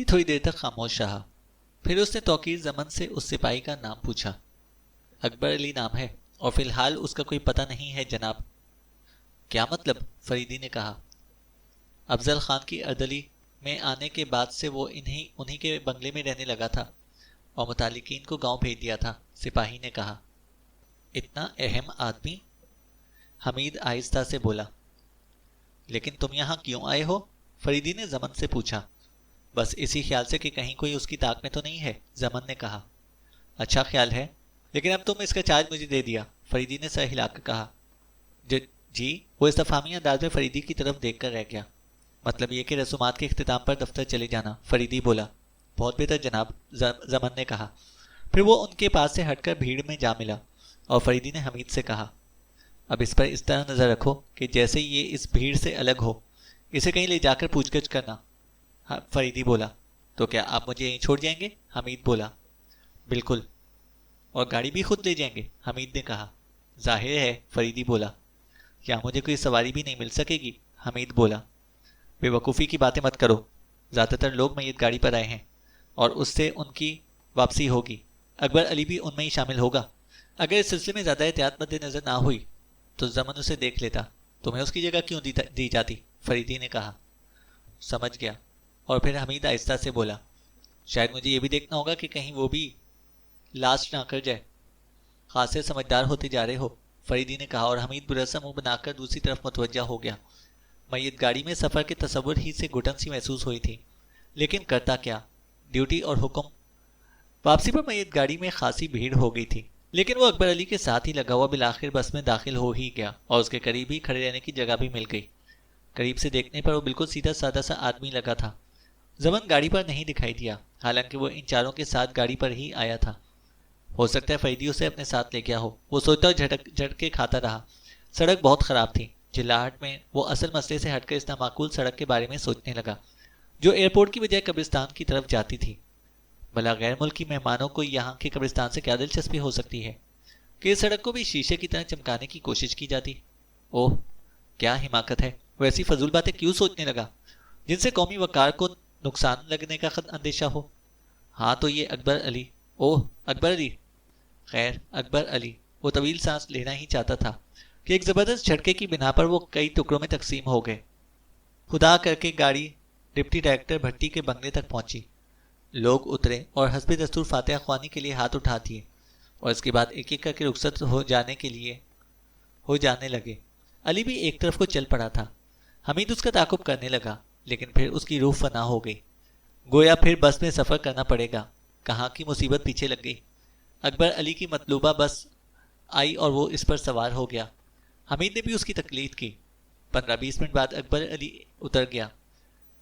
تھوڑی دیر تک خاموش رہا، پھر اس نے توقیر زمن سے اس سپاہی کا نام پوچھا۔ اکبر علی نام ہے اور فی الحال اس کا کوئی پتہ نہیں ہے جناب۔ کیا مطلب؟ فریدی نے کہا۔ افضل خان کی اردلی میں آنے کے بعد سے وہ انہی کے بنگلے میں رہنے لگا تھا اور متعلقین کو گاؤں بھیج دیا تھا، سپاہی نے کہا۔ اتنا اہم آدمی؟ حمید آہستہ سے بولا۔ لیکن تم یہاں کیوں آئے ہو؟ فریدی نے زمن سے پوچھا۔ بس اسی خیال سے کہ کہیں کوئی اس کی طاق میں تو نہیں ہے، زمن نے کہا۔ اچھا خیال ہے، لیکن اب تم اس کا چارج مجھے دے دیا، فریدی نے سر ہلا کر کہا۔ جی؟ وہ استفہامی انداز میں فریدی کی طرف دیکھ کر رہ گیا۔ مطلب یہ کہ رسومات کے اختتام پر دفتر چلے جانا، فریدی بولا۔ بہت بہتر جناب، زمن نے کہا۔ پھر وہ ان کے پاس سے ہٹ کر بھیڑ میں جا ملا اور فریدی نے حمید سے کہا، اب اس پر اس طرح نظر رکھو کہ جیسے یہ اس بھیڑ سے الگ ہو، اسے کہیں لے جا کر پوچھ گچھ کرنا۔ فریدی بولا۔ تو کیا آپ مجھے یہیں چھوڑ جائیں گے؟ حمید بولا۔ بالکل۔ اور گاڑی بھی خود لے جائیں گے؟ حمید نے کہا۔ ظاہر ہے، فریدی بولا۔ کیا مجھے کوئی سواری بھی نہیں مل سکے گی؟ حمید بولا۔ بے وقوفی کی باتیں مت کرو، زیادہ تر لوگ میت گاڑی پر آئے ہیں اور اس سے ان کی واپسی ہوگی۔ اکبر علی بھی ان میں ہی شامل ہوگا۔ اگر اس سلسلے میں زیادہ احتیاط مد نظر نہ ہوئی تو زمن اسے دیکھ لیتا۔ تمہیں اس کی جگہ کیوں دی جاتی؟ فریدی نے کہا۔ سمجھ گیا۔ اور پھر حمید آہستہ سے بولا، شاید مجھے یہ بھی دیکھنا ہوگا کہ کہیں وہ بھی لاش نہ کر جائے۔ خاصے سمجھدار ہوتے جا رہے ہو، فریدی نے کہا، اور حمید برسا منہ بنا کر دوسری طرف متوجہ ہو گیا۔ میت گاڑی میں سفر کے تصور ہی سے گھٹن سی محسوس ہوئی تھی، لیکن کرتا کیا؟ ڈیوٹی اور حکم۔ واپسی پر میت گاڑی میں خاصی بھیڑ ہو گئی تھی، لیکن وہ اکبر علی کے ساتھ ہی لگا ہوا بالآخر بس میں داخل ہو ہی گیا اور اس کے قریب ہی کھڑے رہنے کی جگہ بھی مل گئی۔ قریب سے دیکھنے پر وہ بالکل سیدھا سادہ سا آدمی لگا تھا۔ زمن گاڑی پر نہیں دکھائی دیا، حالانکہ وہ ان چاروں کے ساتھ گاڑی پر ہی آیا تھا۔ ہو سکتا ہے فریدی اسے اپنے ساتھ لے گیا ہو، وہ سوچتا اور جھٹکے کھاتا رہا۔ سڑک بہت خراب تھی۔ جھلاہٹ میں وہ اصل مسئلے سے ہٹ کر اس نامعقول سڑک کے بارے میں سوچنے لگا، جو ایئرپورٹ کی بجائے قبرستان کی طرف جاتی تھی۔ بھلا غیر ملکی مہمانوں کو یہاں کے قبرستان سے کیا دلچسپی ہو سکتی ہے کہ اس سڑک کو بھی شیشے کی طرح چمکانے کی کوشش کی جاتی؟ اوہ، کیا حماقت ہے! وہ ایسی فضول باتیں کیوں سوچنے لگا جن سے قومی وقار کو نقصان لگنے کا اندیشہ ہو؟ ہاں تو یہ اکبر علی، اوہ اکبر علی، خیر اکبر علی، وہ طویل سانس لینا ہی چاہتا تھا کہ ایک زبردست جھٹکے کی بنا پر وہ کئی ٹکڑوں میں تقسیم ہو گئے۔ خدا کر کے گاڑی ڈپٹی ڈائریکٹر بھٹی کے بنگلے تک پہنچی۔ لوگ اترے اور حسب دستور فاتحہ خوانی کے لیے ہاتھ اٹھا دیے اور اس کے بعد ایک ایک کر کے رخصت ہو جانے لگے۔ علی بھی ایک طرف کو چل پڑا تھا۔ حمید اس کا تعاقب کرنے لگا، لیکن پھر اس کی روح فنا ہو گئی۔ گویا پھر بس میں سفر کرنا پڑے گا۔ کہاں کی مصیبت پیچھے لگ گئی۔ اکبر علی کی مطلوبہ بس آئی اور وہ اس پر سوار ہو گیا۔ حمید نے بھی اس کی تقلید کی۔ 15-20 منٹ بعد اکبر علی اتر گیا۔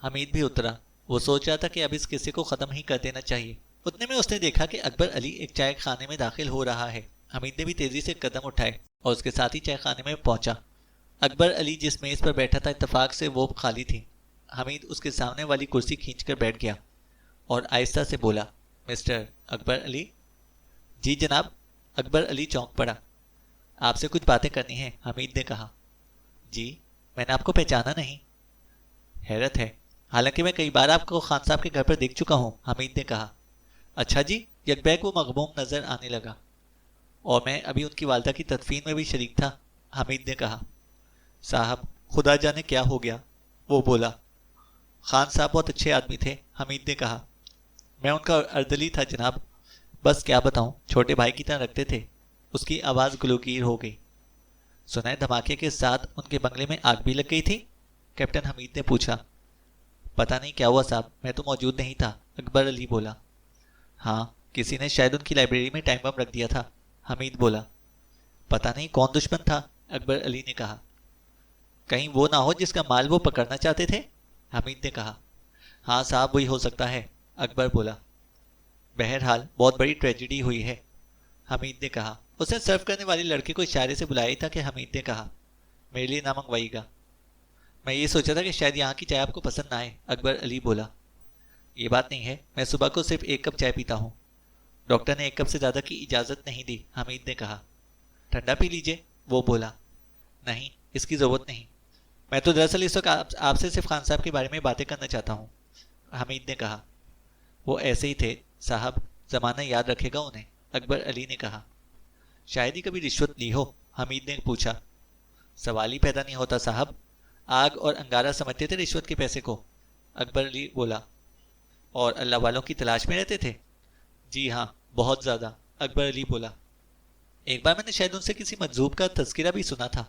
حمید بھی اترا۔ وہ سوچ رہا تھا کہ اب اس قصے کو ختم ہی کر دینا چاہیے۔ اتنے میں اس نے دیکھا کہ اکبر علی ایک چائے خانے میں داخل ہو رہا ہے۔ حمید نے بھی تیزی سے قدم اٹھائے اور اس کے ساتھ ہی چائے خانے میں پہنچا۔ اکبر علی جس میز پر بیٹھا تھا اتفاق سے وہ خالی تھی۔ حمید اس کے سامنے والی کرسی کھینچ کر بیٹھ گیا اور آہستہ سے بولا، مسٹر اکبر علی؟ جی جناب۔ اکبر علی چونک پڑا۔ آپ سے کچھ باتیں کرنی ہیں، حمید نے کہا۔ جی؟ میں نے آپ کو پہچانا نہیں۔ حیرت ہے، حالانکہ میں کئی بار آپ کو خان صاحب کے گھر پر دیکھ چکا ہوں، حمید نے کہا۔ اچھا جی؟ یک بیک وہ مغموم نظر آنے لگا۔ اور میں ابھی ان کی والدہ کی تدفین میں بھی شریک تھا، حمید نے کہا۔ صاحب، خدا جانے کیا ہو گیا، وہ بولا۔ خان صاحب بہت اچھے آدمی تھے، حمید نے کہا۔ میں ان کا اردلی تھا جناب، بس کیا بتاؤں، چھوٹے بھائی کی طرح رکھتے تھے۔ اس کی آواز گلوگیر ہو گئی۔ سنا ہے دھماکے کے ساتھ ان کے بنگلے میں آگ بھی لگ گئی تھی؟ کیپٹن حمید نے پوچھا۔ پتہ نہیں کیا ہوا صاحب، میں تو موجود نہیں تھا، اکبر علی بولا۔ ہاں، کسی نے شاید ان کی لائبریری میں ٹائم بم رکھ دیا تھا، حمید بولا۔ پتہ نہیں کون دشمن تھا، اکبر علی نے کہا۔ کہیں وہ نہ ہو جس کا مال وہ پکڑنا چاہتے تھے، حمید نے کہا۔ ہاں صاحب، وہی ہو سکتا ہے، اکبر بولا۔ بہرحال بہت بڑی ٹریجڈی ہوئی ہے، حمید نے کہا۔ اس نے سرو کرنے والے لڑکے کو اشارے سے بلایا تھا کہ حمید نے کہا، میرے لیے نہ منگوائیے گا۔ میں یہ سوچا تھا کہ شاید یہاں کی چائے آپ کو پسند نہ آئے، اکبر علی بولا۔ یہ بات نہیں ہے، میں صبح کو صرف 1 کپ چائے پیتا ہوں۔ ڈاکٹر نے 1 کپ سے زیادہ کی اجازت نہیں دی، حمید نے کہا۔ ٹھنڈا پی لیجئے، وہ بولا۔ نہیں، اس کی ضرورت نہیں، میں تو دراصل اس وقت آپ سے صرف خان صاحب کے بارے میں باتیں کرنا چاہتا ہوں، حمید نے کہا۔ وہ ایسے ہی تھے صاحب، زمانہ یاد رکھے گا انہیں، اکبر علی نے کہا۔ شاید ہی کبھی رشوت لی ہو، حمید نے پوچھا۔ سوال ہی پیدا نہیں ہوتا صاحب، آگ اور انگارہ سمجھتے تھے رشوت کے پیسے کو، اکبر علی بولا۔ اور اللہ والوں کی تلاش میں رہتے تھے؟ جی ہاں، بہت زیادہ، اکبر علی بولا۔ ایک بار میں نے شاید ان سے کسی مجذوب کا تذکرہ بھی سنا تھا،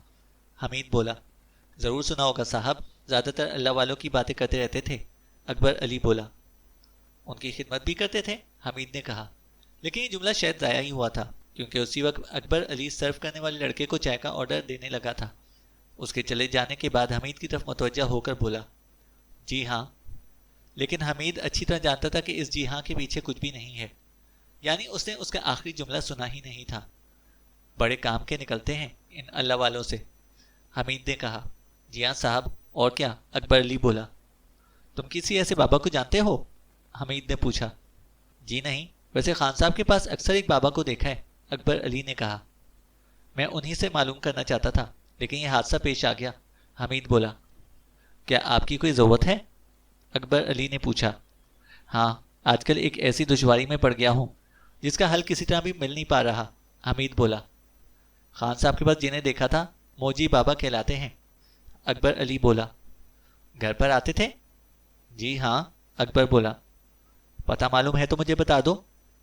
حمید بولا۔ ضرور سنا ہوگا صاحب، زیادہ تر اللہ والوں کی باتیں کرتے رہتے تھے، اکبر علی بولا۔ ان کی خدمت بھی کرتے تھے، حمید نے کہا۔ لیکن یہ جملہ شاید ضائع ہی ہوا تھا، کیونکہ اسی وقت اکبر علی سرو کرنے والے لڑکے کو چائے کا آرڈر دینے لگا تھا۔ اس کے چلے جانے کے بعد حمید کی طرف متوجہ ہو کر بولا، جی ہاں۔ لیکن حمید اچھی طرح جانتا تھا کہ اس جی ہاں کے پیچھے کچھ بھی نہیں ہے، یعنی اس نے اس کا آخری جملہ سنا ہی نہیں تھا۔ بڑے کام کے نکلتے ہیں ان اللہ والوں سے، حمید نے کہا۔ جی ہاں صاحب، اور کیا، اکبر علی بولا۔ تم کسی ایسے بابا کو جانتے ہو؟ حمید نے پوچھا۔ جی نہیں، ویسے خان صاحب کے پاس اکثر ایک بابا کو دیکھا ہے، اکبر علی نے کہا۔ میں انہی سے معلوم کرنا چاہتا تھا، لیکن یہ حادثہ پیش آ گیا، حمید بولا۔ کیا آپ کی کوئی ضرورت ہے؟ اکبر علی نے پوچھا۔ ہاں، آج کل ایک ایسی دشواری میں پڑ گیا ہوں جس کا حل کسی طرح بھی مل نہیں پا رہا، حمید بولا۔ خان صاحب کے پاس جنہیں دیکھا تھا موجی بابا کہلاتے ہیں، اکبر علی بولا۔ گھر پر آتے تھے؟ جی ہاں، اکبر بولا۔ پتہ معلوم ہے تو مجھے بتا دو،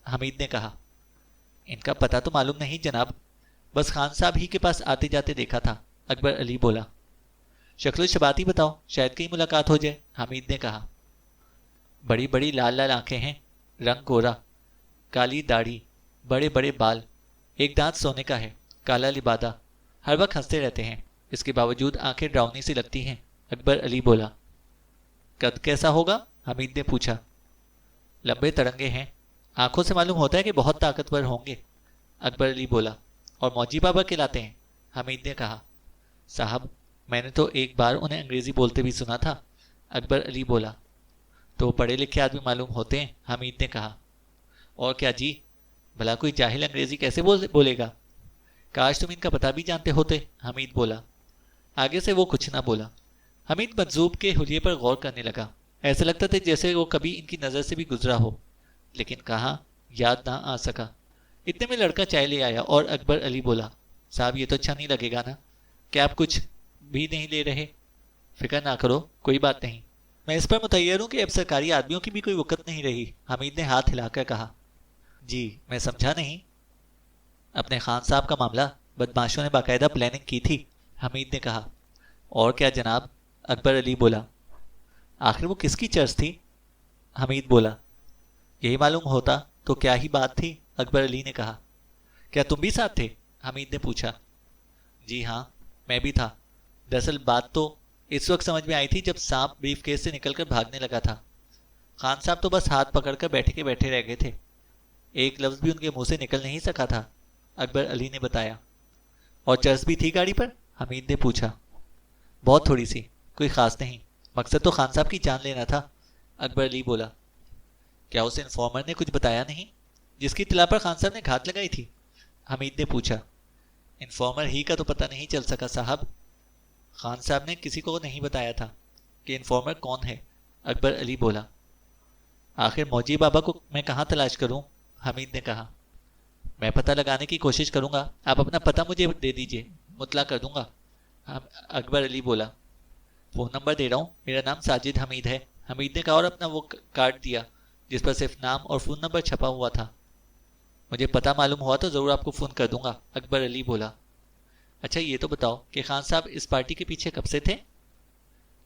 حمید نے کہا۔ ان کا پتہ تو معلوم نہیں جناب، بس خان صاحب ہی کے پاس آتے جاتے دیکھا تھا، اکبر علی بولا۔ شکل و شبات ہی بتاؤ، شاید کہیں ملاقات ہو جائے، حمید نے کہا۔ بڑی بڑی لال لال آنکھیں ہیں، رنگ گورا، کالی داڑھی، بڑے بڑے بال، ایک دانت سونے کا ہے، کالا لبادہ، ہر وقت ہنستے رہتے ہیں، اس کے باوجود آنکھیں ڈراؤنی سی لگتی ہیں، اکبر علی بولا۔ قد کیسا ہوگا؟ حمید نے پوچھا۔ لمبے ترنگے ہیں، آنکھوں سے معلوم ہوتا ہے کہ بہت طاقتور ہوں گے، اکبر علی بولا۔ اور موجی بابا کہلاتے ہیں، حمید نے کہا۔ صاحب، میں نے تو ایک بار انہیں انگریزی بولتے بھی سنا تھا، اکبر علی بولا۔ تو پڑھے لکھے آدمی معلوم ہوتے ہیں، حمید نے کہا۔ اور کیا جی، بھلا کوئی جاہل انگریزی کیسے بولے گا؟ کاش تم ان کا پتہ بھی جانتے ہوتے، حمید بولا۔ آگے سے وہ کچھ نہ بولا۔ حمید مجذوب کے حلیے پر غور کرنے لگا، ایسا لگتا تھا جیسے وہ کبھی ان کی نظر سے بھی گزرا ہو، لیکن کہاں، یاد نہ آ سکا۔ اتنے میں لڑکا چائے لے آیا اور اکبر علی بولا، صاحب یہ تو اچھا نہیں لگے گا نا کہ آپ کچھ بھی نہیں لے رہے؟ فکر نہ کرو، کوئی بات نہیں، میں اس پر متعیر ہوں کہ اب سرکاری آدمیوں کی بھی کوئی وقت نہیں رہی، حمید نے ہاتھ ہلا کر کہا۔ جی، میں سمجھا نہیں۔ اپنے خان صاحب کا معاملہ بدماشوں نے باقاعدہ پلاننگ کی تھی، حمید نے کہا۔ اور کیا جناب، اکبر علی بولا۔ آخر وہ کس کی چرچ تھی؟ حمید بولا۔ یہی معلوم ہوتا تو کیا ہی بات تھی، اکبر علی نے کہا۔ کیا تم بھی ساتھ تھے؟ حمید نے پوچھا۔ جی ہاں، میں بھی تھا۔ دراصل بات تو اس وقت سمجھ میں آئی تھی جب سانپ بریف کیس سے نکل کر بھاگنے لگا تھا۔ خان صاحب تو بس ہاتھ پکڑ کر بیٹھے کے بیٹھے رہ گئے تھے، ایک لفظ بھی ان کے منہ سے نکل نہیں سکا تھا، اکبر علی نے بتایا۔ اور چرس بھی تھی گاڑی پر؟ حمید نے پوچھا۔ بہت تھوڑی سی، کوئی خاص نہیں، مقصد تو خان صاحب کی جان لینا تھا، اکبر علی بولا۔ کیا اس انفارمر نے کچھ بتایا نہیں جس کی اطلاع پر خان صاحب نے گھات لگائی تھی؟ حمید نے پوچھا۔ انفارمر ہی کا تو پتہ نہیں چل سکا صاحب، خان صاحب نے کسی کو نہیں بتایا تھا کہ انفارمر کون ہے، اکبر علی بولا۔ آخر موجی بابا کو میں کہاں تلاش کروں؟ حمید نے کہا۔ میں پتہ لگانے کی کوشش کروں گا، آپ اپنا پتہ مجھے دے دیجئے، مطلع کر دوں گا، اکبر علی بولا۔ فون نمبر دے رہا ہوں، میرا نام ساجد حمید ہے، حمید نے کہا اور اپنا وہ کارڈ دیا جس پر صرف نام اور فون نمبر چھپا ہوا تھا۔ مجھے پتہ معلوم ہوا تو ضرور آپ کو فون کر دوں گا، اکبر علی بولا۔ اچھا یہ تو بتاؤ کہ خان صاحب اس پارٹی کے پیچھے کب سے تھے؟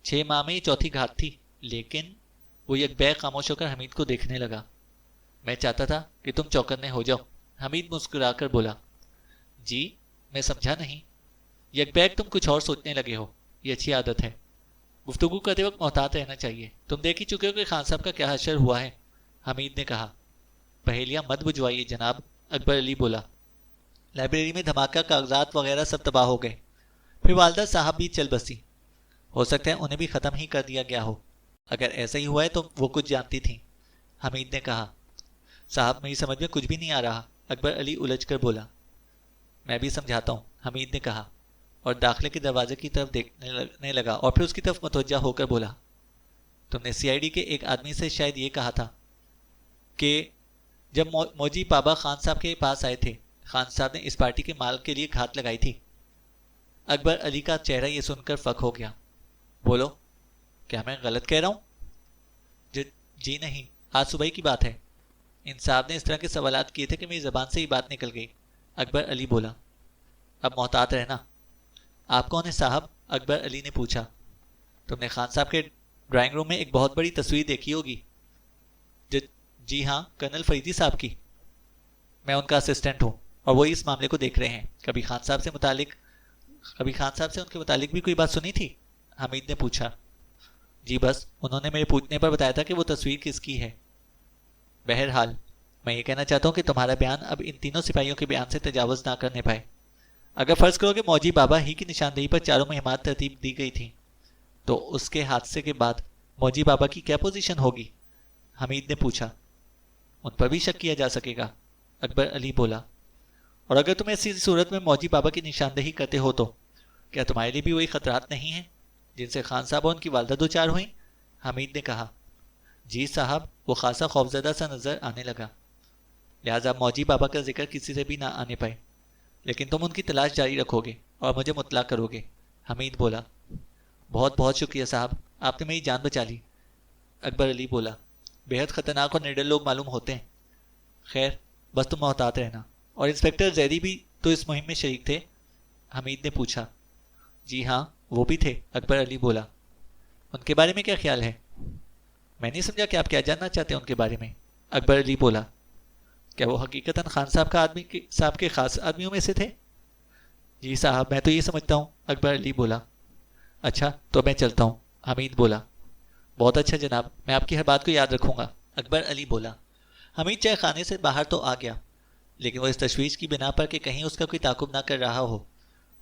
6 ماہ میں یہ چوتھی گھات تھی، لیکن وہ یک بیک خاموش ہو کر حمید کو دیکھنے لگا۔ میں چاہتا تھا کہ تم چوکنے ہو جاؤ، حمید مسکرا کر بولا۔ جی، میں سمجھا نہیں۔ یک بیک تم کچھ اور سوچنے لگے ہو، یہ اچھی عادت ہے، گفتگو کرتے وقت محتاط رہنا چاہیے، تم دیکھ ہی چکے ہو کہ خان صاحب کا کیا حشر ہوا ہے، حمید نے کہا۔ پہیلیاں مت بجوائیے جناب، اکبر علی بولا۔ لائبریری میں دھماکہ، کاغذات وغیرہ سب تباہ ہو گئے، پھر والدہ صاحب بھی چل بسی، ہو سکتا ہے انہیں بھی ختم ہی کر دیا گیا ہو، اگر ایسا ہی ہوا ہے تو وہ کچھ جانتی تھیں، حمید نے کہا۔ صاحب میری سمجھ میں کچھ بھی نہیں آ رہا، اکبر علی الجھ کر بولا۔ میں بھی سمجھاتا ہوں، حمید نے کہا، اور داخلے کے دروازے کی طرف دیکھنے لگا اور پھر اس کی طرف متوجہ ہو کر بولا۔ تم نے سی آئی ڈی کے ایک آدمی سے شاید یہ کہا تھا کہ جب موجی بابا خان صاحب کے پاس آئے تھے خان صاحب نے اس پارٹی کے مال کے لیے گھات لگائی تھی۔ اکبر علی کا چہرہ یہ سن کر فک ہو گیا۔ بولو، کیا میں غلط کہہ رہا ہوں؟ جی نہیں، آج صبح کی بات ہے۔ ان صاحب نے اس طرح کے سوالات کیے تھے کہ میری زبان سے ہی بات نکل گئی۔ اکبر علی بولا۔ اب محتاط رہنا۔ آپ کون ہیں صاحب؟ اکبر علی نے پوچھا۔ تم نے خان صاحب کے ڈرائنگ روم میں ایک بہت بڑی تصویر دیکھی ہوگی۔ جی ہاں، کرنل فریدی صاحب کی۔ میں ان کا اسسٹنٹ ہوں اور وہی اس معاملے کو دیکھ رہے ہیں۔ کبھی خان صاحب سے ان کے متعلق بھی کوئی بات سنی تھی؟ حمید نے پوچھا۔ جی بس انہوں نے میرے پوچھنے پر بتایا تھا کہ وہ تصویر کس کی ہے۔ بہرحال میں یہ کہنا چاہتا ہوں کہ تمہارا بیان اب ان تینوں سپاہیوں کے بیان سے تجاوز نہ کرنے پائے۔ اگر فرض کرو کہ موجی بابا ہی کی نشاندہی پر چاروں مہمات ترتیب دی گئی تھی تو اس کے حادثے کے بعد موجی بابا کی کیا پوزیشن ہوگی؟ حمید نے پوچھا۔ ان پر بھی شک کیا جا سکے گا، اکبر علی بولا۔ اور اگر تم ایسی صورت میں موجی بابا کی نشاندہی کرتے ہو تو کیا تمہارے لیے بھی وہی خطرات نہیں ہیں جن سے خان صاحب اور ان کی والدہ دو چار ہوئیں؟ حمید نے کہا۔ جی صاحب، وہ خاصا خوفزدہ سا نظر آنے لگا۔ لہٰذا موجی بابا کا ذکر کسی سے بھی نہ آنے پائے، لیکن تم ان کی تلاش جاری رکھو گے اور مجھے مطلع کرو گے، حمید بولا۔ بہت بہت شکریہ صاحب، آپ نے میری جان بچا لی، اکبر علی بولا۔ بہت خطرناک اور نڈر لوگ معلوم ہوتے ہیں۔ خیر، بس تم محتاط رہنا۔ اور انسپکٹر زیدی بھی تو اس مہم میں شریک تھے؟ حمید نے پوچھا۔ جی ہاں، وہ بھی تھے، اکبر علی بولا۔ ان کے بارے میں کیا خیال ہے؟ میں نہیں سمجھا کہ آپ کیا جاننا چاہتے ہیں ان کے بارے میں، اکبر علی بولا۔ کیا وہ حقیقتاً خان صاحب کے خاص آدمیوں میں سے تھے؟ جی صاحب، میں تو یہ سمجھتا ہوں، اکبر علی بولا۔ اچھا تو میں چلتا ہوں، حمید بولا۔ بہت اچھا جناب، میں آپ کی ہر بات کو یاد رکھوں گا، اکبر علی بولا۔ حمید چائے خانے سے باہر تو آ گیا، لیکن وہ اس تشویش کی بنا پر کہ کہیں اس کا کوئی تعاقب نہ کر رہا ہو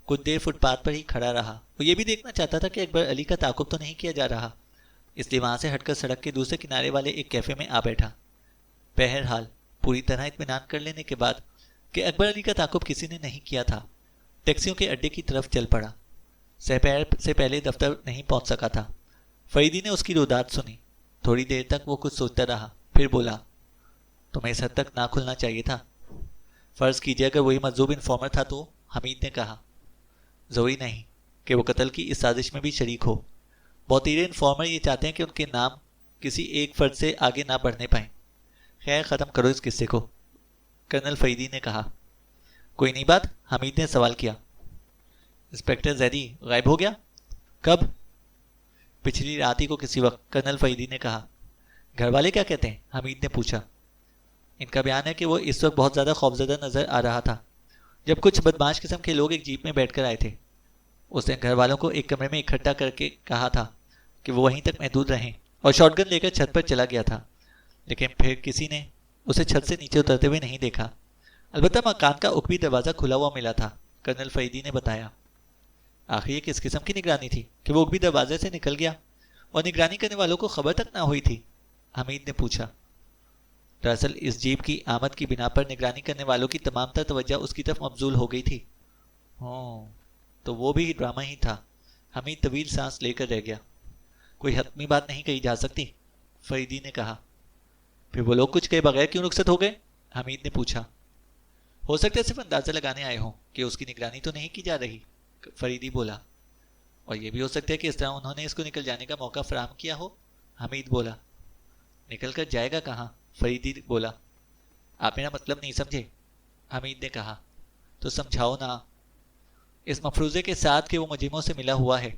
کچھ دیر فٹ پاتھ پر ہی کھڑا رہا۔ وہ یہ بھی دیکھنا چاہتا تھا کہ اکبر علی کا تعاقب تو نہیں کیا جا رہا، اس لیے وہاں سے ہٹ کر سڑک کے دوسرے کنارے والے ایک کیفے میں آ بیٹھا۔ بہرحال پوری طرح اطمینان کر لینے کے بعد کہ اکبر علی کا تعاقب کسی نے نہیں کیا تھا، ٹیکسیوں کے اڈے کی طرف چل پڑا۔ سپہر سے پہلے دفتر نہیں پہنچ سکا تھا۔ فریدی نے اس کی روداد سنی۔ تھوڑی دیر تک وہ کچھ سوچتا رہا، پھر بولا، تمہیں اس حد تک نہ کھلنا چاہیے تھا۔ فرض کیجیے اگر وہی مجذوب انفارمر تھا تو؟ حمید نے کہا۔ ضروری نہیں کہ وہ قتل کی اس سازش میں بھی شریک ہو۔ بہتیرے انفارمر یہ چاہتے ہیں کہ ان کے نام کسی ایک فرد سے آگے نہ بڑھنے پائیں۔ خیر، ختم کرو اس قصے کو، کرنل فریدی نے کہا۔ کوئی نئی بات؟ حمید نے سوال کیا۔ انسپکٹر زیدی غائب ہو گیا؟ کب؟ پچھلی رات ہی کو کسی وقت، کرنل فریدی نے کہا۔ گھر والے کیا کہتے ہیں؟ حمید نے پوچھا۔ ان کا بیان ہے کہ وہ اس وقت بہت زیادہ خوفزدہ نظر آ رہا تھا جب کچھ بدماش قسم کے لوگ ایک جیپ میں بیٹھ کر آئے تھے۔ اس نے گھر والوں کو ایک کمرے میں اکٹھا کر کے کہا تھا کہ وہ وہیں تک محدود رہیں، اور شاٹ گن لے کر چھت پر چلا گیا تھا، لیکن پھر کسی نے اسے چھت سے نیچے اترتے ہوئے نہیں دیکھا۔ البتہ مکان کا عقبی دروازہ کھلا ہوا ملا تھا، کرنل فریدی نے بتایا۔ آخر یہ کس قسم کی نگرانی تھی کہ وہ عقبی دروازے سے نکل گیا اور نگرانی کرنے والوں کو خبر تک نہ ہوئی تھی؟ حمید نے پوچھا۔ دراصل اس جیپ کی آمد کی بنا پر نگرانی کرنے والوں کی تمام تر توجہ اس کی طرف مبذول ہو گئی تھی۔ تو وہ بھی ڈرامہ ہی تھا۔ حمید طویل سانس لے کر رہ گیا۔ کوئی حتمی بات نہیں کہی جا سکتی، فریدی نے کہا۔ پھر وہ لوگ کچھ کہے بغیر کیوں رخصت ہو گئے؟ حمید نے پوچھا۔ ہو سکتا ہے صرف اندازہ لگانے آئے ہوں کہ اس کی نگرانی تو نہیں کی جا رہی، فریدی بولا۔ اور یہ بھی ہو سکتا ہے کہ اس طرح انہوں نے اس کو نکل جانے کا موقع فراہم کیا ہو، حمید بولا۔ نکل کر جائے گا کہاں؟ فریدی بولا۔ آپ میرا مطلب نہیں سمجھے، حمید نے کہا۔ تو سمجھاؤ نا۔ اس مفروضے کے ساتھ کہ وہ مجرموں سے ملا ہوا ہے،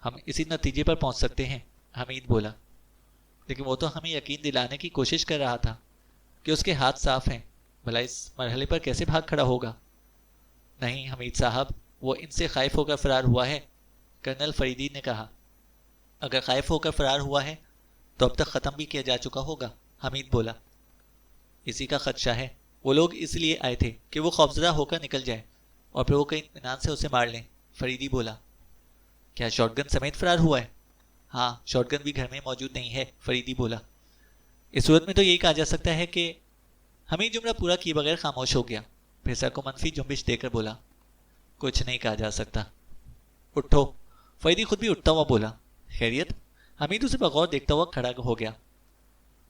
ہم اسی نتیجے پر پہنچ سکتے ہیں، حمید بولا۔ لیکن وہ تو ہمیں یقین دلانے کی کوشش کر رہا تھا کہ اس کے ہاتھ صاف ہیں، بھلا اس مرحلے پر کیسے بھاگ کھڑا ہوگا؟ نہیں حمید صاحب، وہ ان سے خائف ہو کر فرار ہوا ہے، کرنل فریدی نے کہا۔ اگر خائف ہو کر فرار ہوا ہے تو اب تک ختم بھی کیا جا چکا ہوگا، حمید بولا۔ اسی کا خدشہ ہے، وہ لوگ اس لیے آئے تھے کہ وہ خوفزدہ ہو کر نکل جائے اور پھر وہ کئی اطمینان سے اسے مار لیں، فریدی بولا۔ کیا شاٹ گن سمیت فرار ہوا ہے؟ ہاں، شاٹ گن بھی گھر میں موجود نہیں ہے، فریدی بولا۔ اس صورت میں تو یہی کہا جا سکتا ہے کہ… حمید جملہ پورا کیے بغیر خاموش ہو گیا، پھر سر کو منفی جنبش دے کر بولا، کچھ نہیں کہا جا سکتا۔ اٹھو، فریدی خود بھی اٹھتا ہوا بولا۔ خیریت؟ حمید اسے بغور دیکھتا ہوا کھڑا ہو گیا۔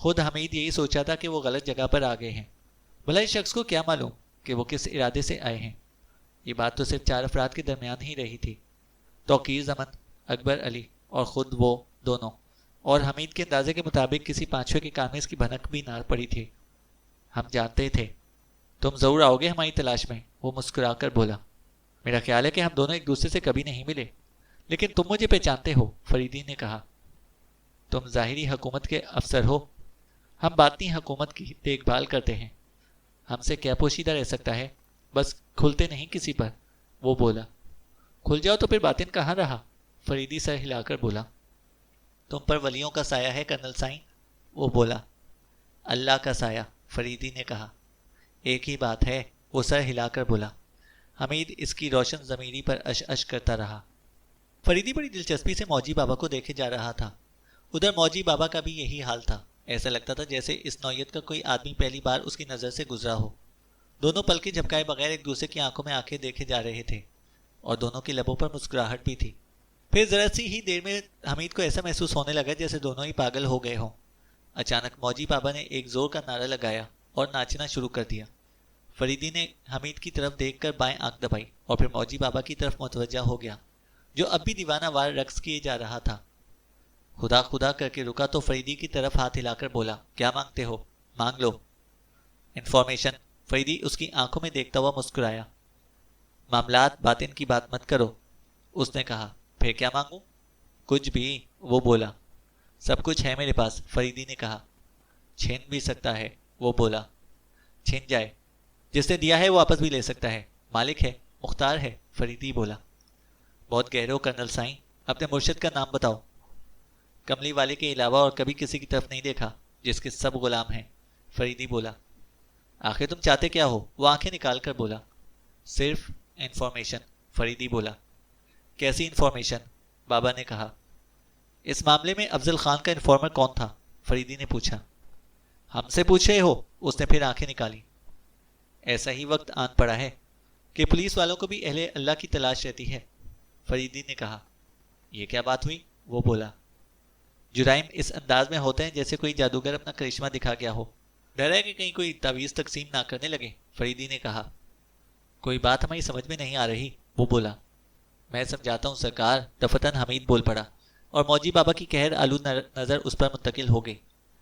خود حمید یہی سوچا تھا کہ وہ غلط جگہ پر آ گئے ہیں، بھلا اس شخص کو کیا معلوم کہ وہ کس ارادے سے آئے ہیں۔ یہ بات تو صرف 4 افراد کے درمیان ہی رہی تھی، توقیر زمن، اکبر علی اور خود وہ دونوں، اور حمید کے اندازے کے مطابق کسی پانچویں کے کان میں اس کی بھنک بھی نہ پڑی تھی۔ ہم جانتے تھے تم ضرور آؤ گے ہماری تلاش میں، وہ مسکرا کر بولا۔ میرا خیال ہے کہ ہم دونوں ایک دوسرے سے کبھی نہیں ملے، لیکن تم مجھے پہچانتے ہو، فریدی نے کہا۔ تم ظاہری حکومت کے افسر ہو، ہم باطنی حکومت کی دیکھ بھال کرتے ہیں۔ ہم سے کیا پوشیدہ رہ سکتا ہے، بس کھلتے نہیں کسی پر، وہ بولا۔ کھل جاؤ تو پھر باطن کہاں رہا، فریدی سر ہلا کر بولا۔ تم پر ولیوں کا سایہ ہے کرنل سائن، وہ بولا۔ اللہ کا سایہ، فریدی نے کہا۔ ایک ہی بات ہے، وہ سر ہلا کر بولا۔ حمید اس کی روشن ضمیری پر اش اش کرتا رہا۔ فریدی بڑی دلچسپی سے موجی بابا کو دیکھے جا رہا تھا۔ ادھر موجی بابا کا بھی یہی حال تھا، ایسا لگتا تھا جیسے اس نوعیت کا کوئی آدمی پہلی بار اس کی نظر سے گزرا ہو۔ دونوں پلکیں جھپکائے بغیر ایک دوسرے کی آنکھوں میں آنکھیں دیکھے جا رہے تھے، اور دونوں کی لبوں پر مسکراہٹ بھی تھی۔ پھر ذرا سی ہی دیر میں حمید کو ایسا محسوس ہونے لگا جیسے دونوں ہی پاگل ہو گئے ہوں۔ اچانک موجی بابا نے ایک زور کا نعرہ لگایا اور ناچنا شروع کر دیا۔ فریدی نے حمید کی طرف دیکھ کر بائیں آنکھ دبائی اور پھر موجی بابا کی طرف متوجہ ہو گیا، جو اب بھی دیوانہ وار رقص کیے جا رہا تھا۔ خدا خدا کر کے رکا تو فریدی کی طرف ہاتھ ہلا کر بولا، کیا مانگتے ہو، مانگ لو۔ انفارمیشن، فریدی اس کی آنکھوں میں دیکھتا ہوا مسکرایا۔ معاملات باطن کی بات مت کرو، اس نے کہا۔ پھر کیا مانگوں؟ کچھ بھی، وہ بولا۔ سب کچھ ہے میرے پاس، فریدی نے کہا۔ چھین بھی سکتا ہے، وہ بولا۔ چھین جائے، جس نے دیا ہے وہ واپس بھی لے سکتا ہے، مالک ہے، مختار ہے، فریدی بولا۔ بہت گہرے ہو کرنل سائیں، اپنے مرشد کا نام بتاؤ۔ کملی والے کے علاوہ اور کبھی کسی کی طرف نہیں دیکھا جس کے سب غلام ہیں، فریدی بولا۔ آخر تم چاہتے کیا ہو، وہ آنکھیں نکال کر بولا۔ صرف انفارمیشن، فریدی بولا۔ کیسی انفارمیشن، بابا نے کہا۔ اس معاملے میں افضل خان کا انفارمر کون تھا، فریدی نے پوچھا۔ ہم سے پوچھ رہے ہو، اس نے پھر آنکھیں نکالی۔ ایسا ہی وقت آن پڑا ہے کہ پولیس والوں کو بھی اہل اللہ کی تلاش رہتی ہے، فریدی نے کہا۔ یہ کیا بات ہوئی، وہ بولا۔ جرائم اس انداز میں ہوتے ہیں جیسے کوئی جادوگر اپنا کرشمہ دکھا گیا ہو، ڈر ہے کہ کہیں کوئی تعویذ تقسیم نہ کرنے لگے، فریدی نے کہا۔ کوئی بات ہماری سمجھ میں نہیں آ رہی، وہ بولا۔ میں سمجھاتا ہوں سرکار، دفتن حمید بول پڑا، اور موجی بابا کی قہر آلود نظر اس پر منتقل ہو گئی۔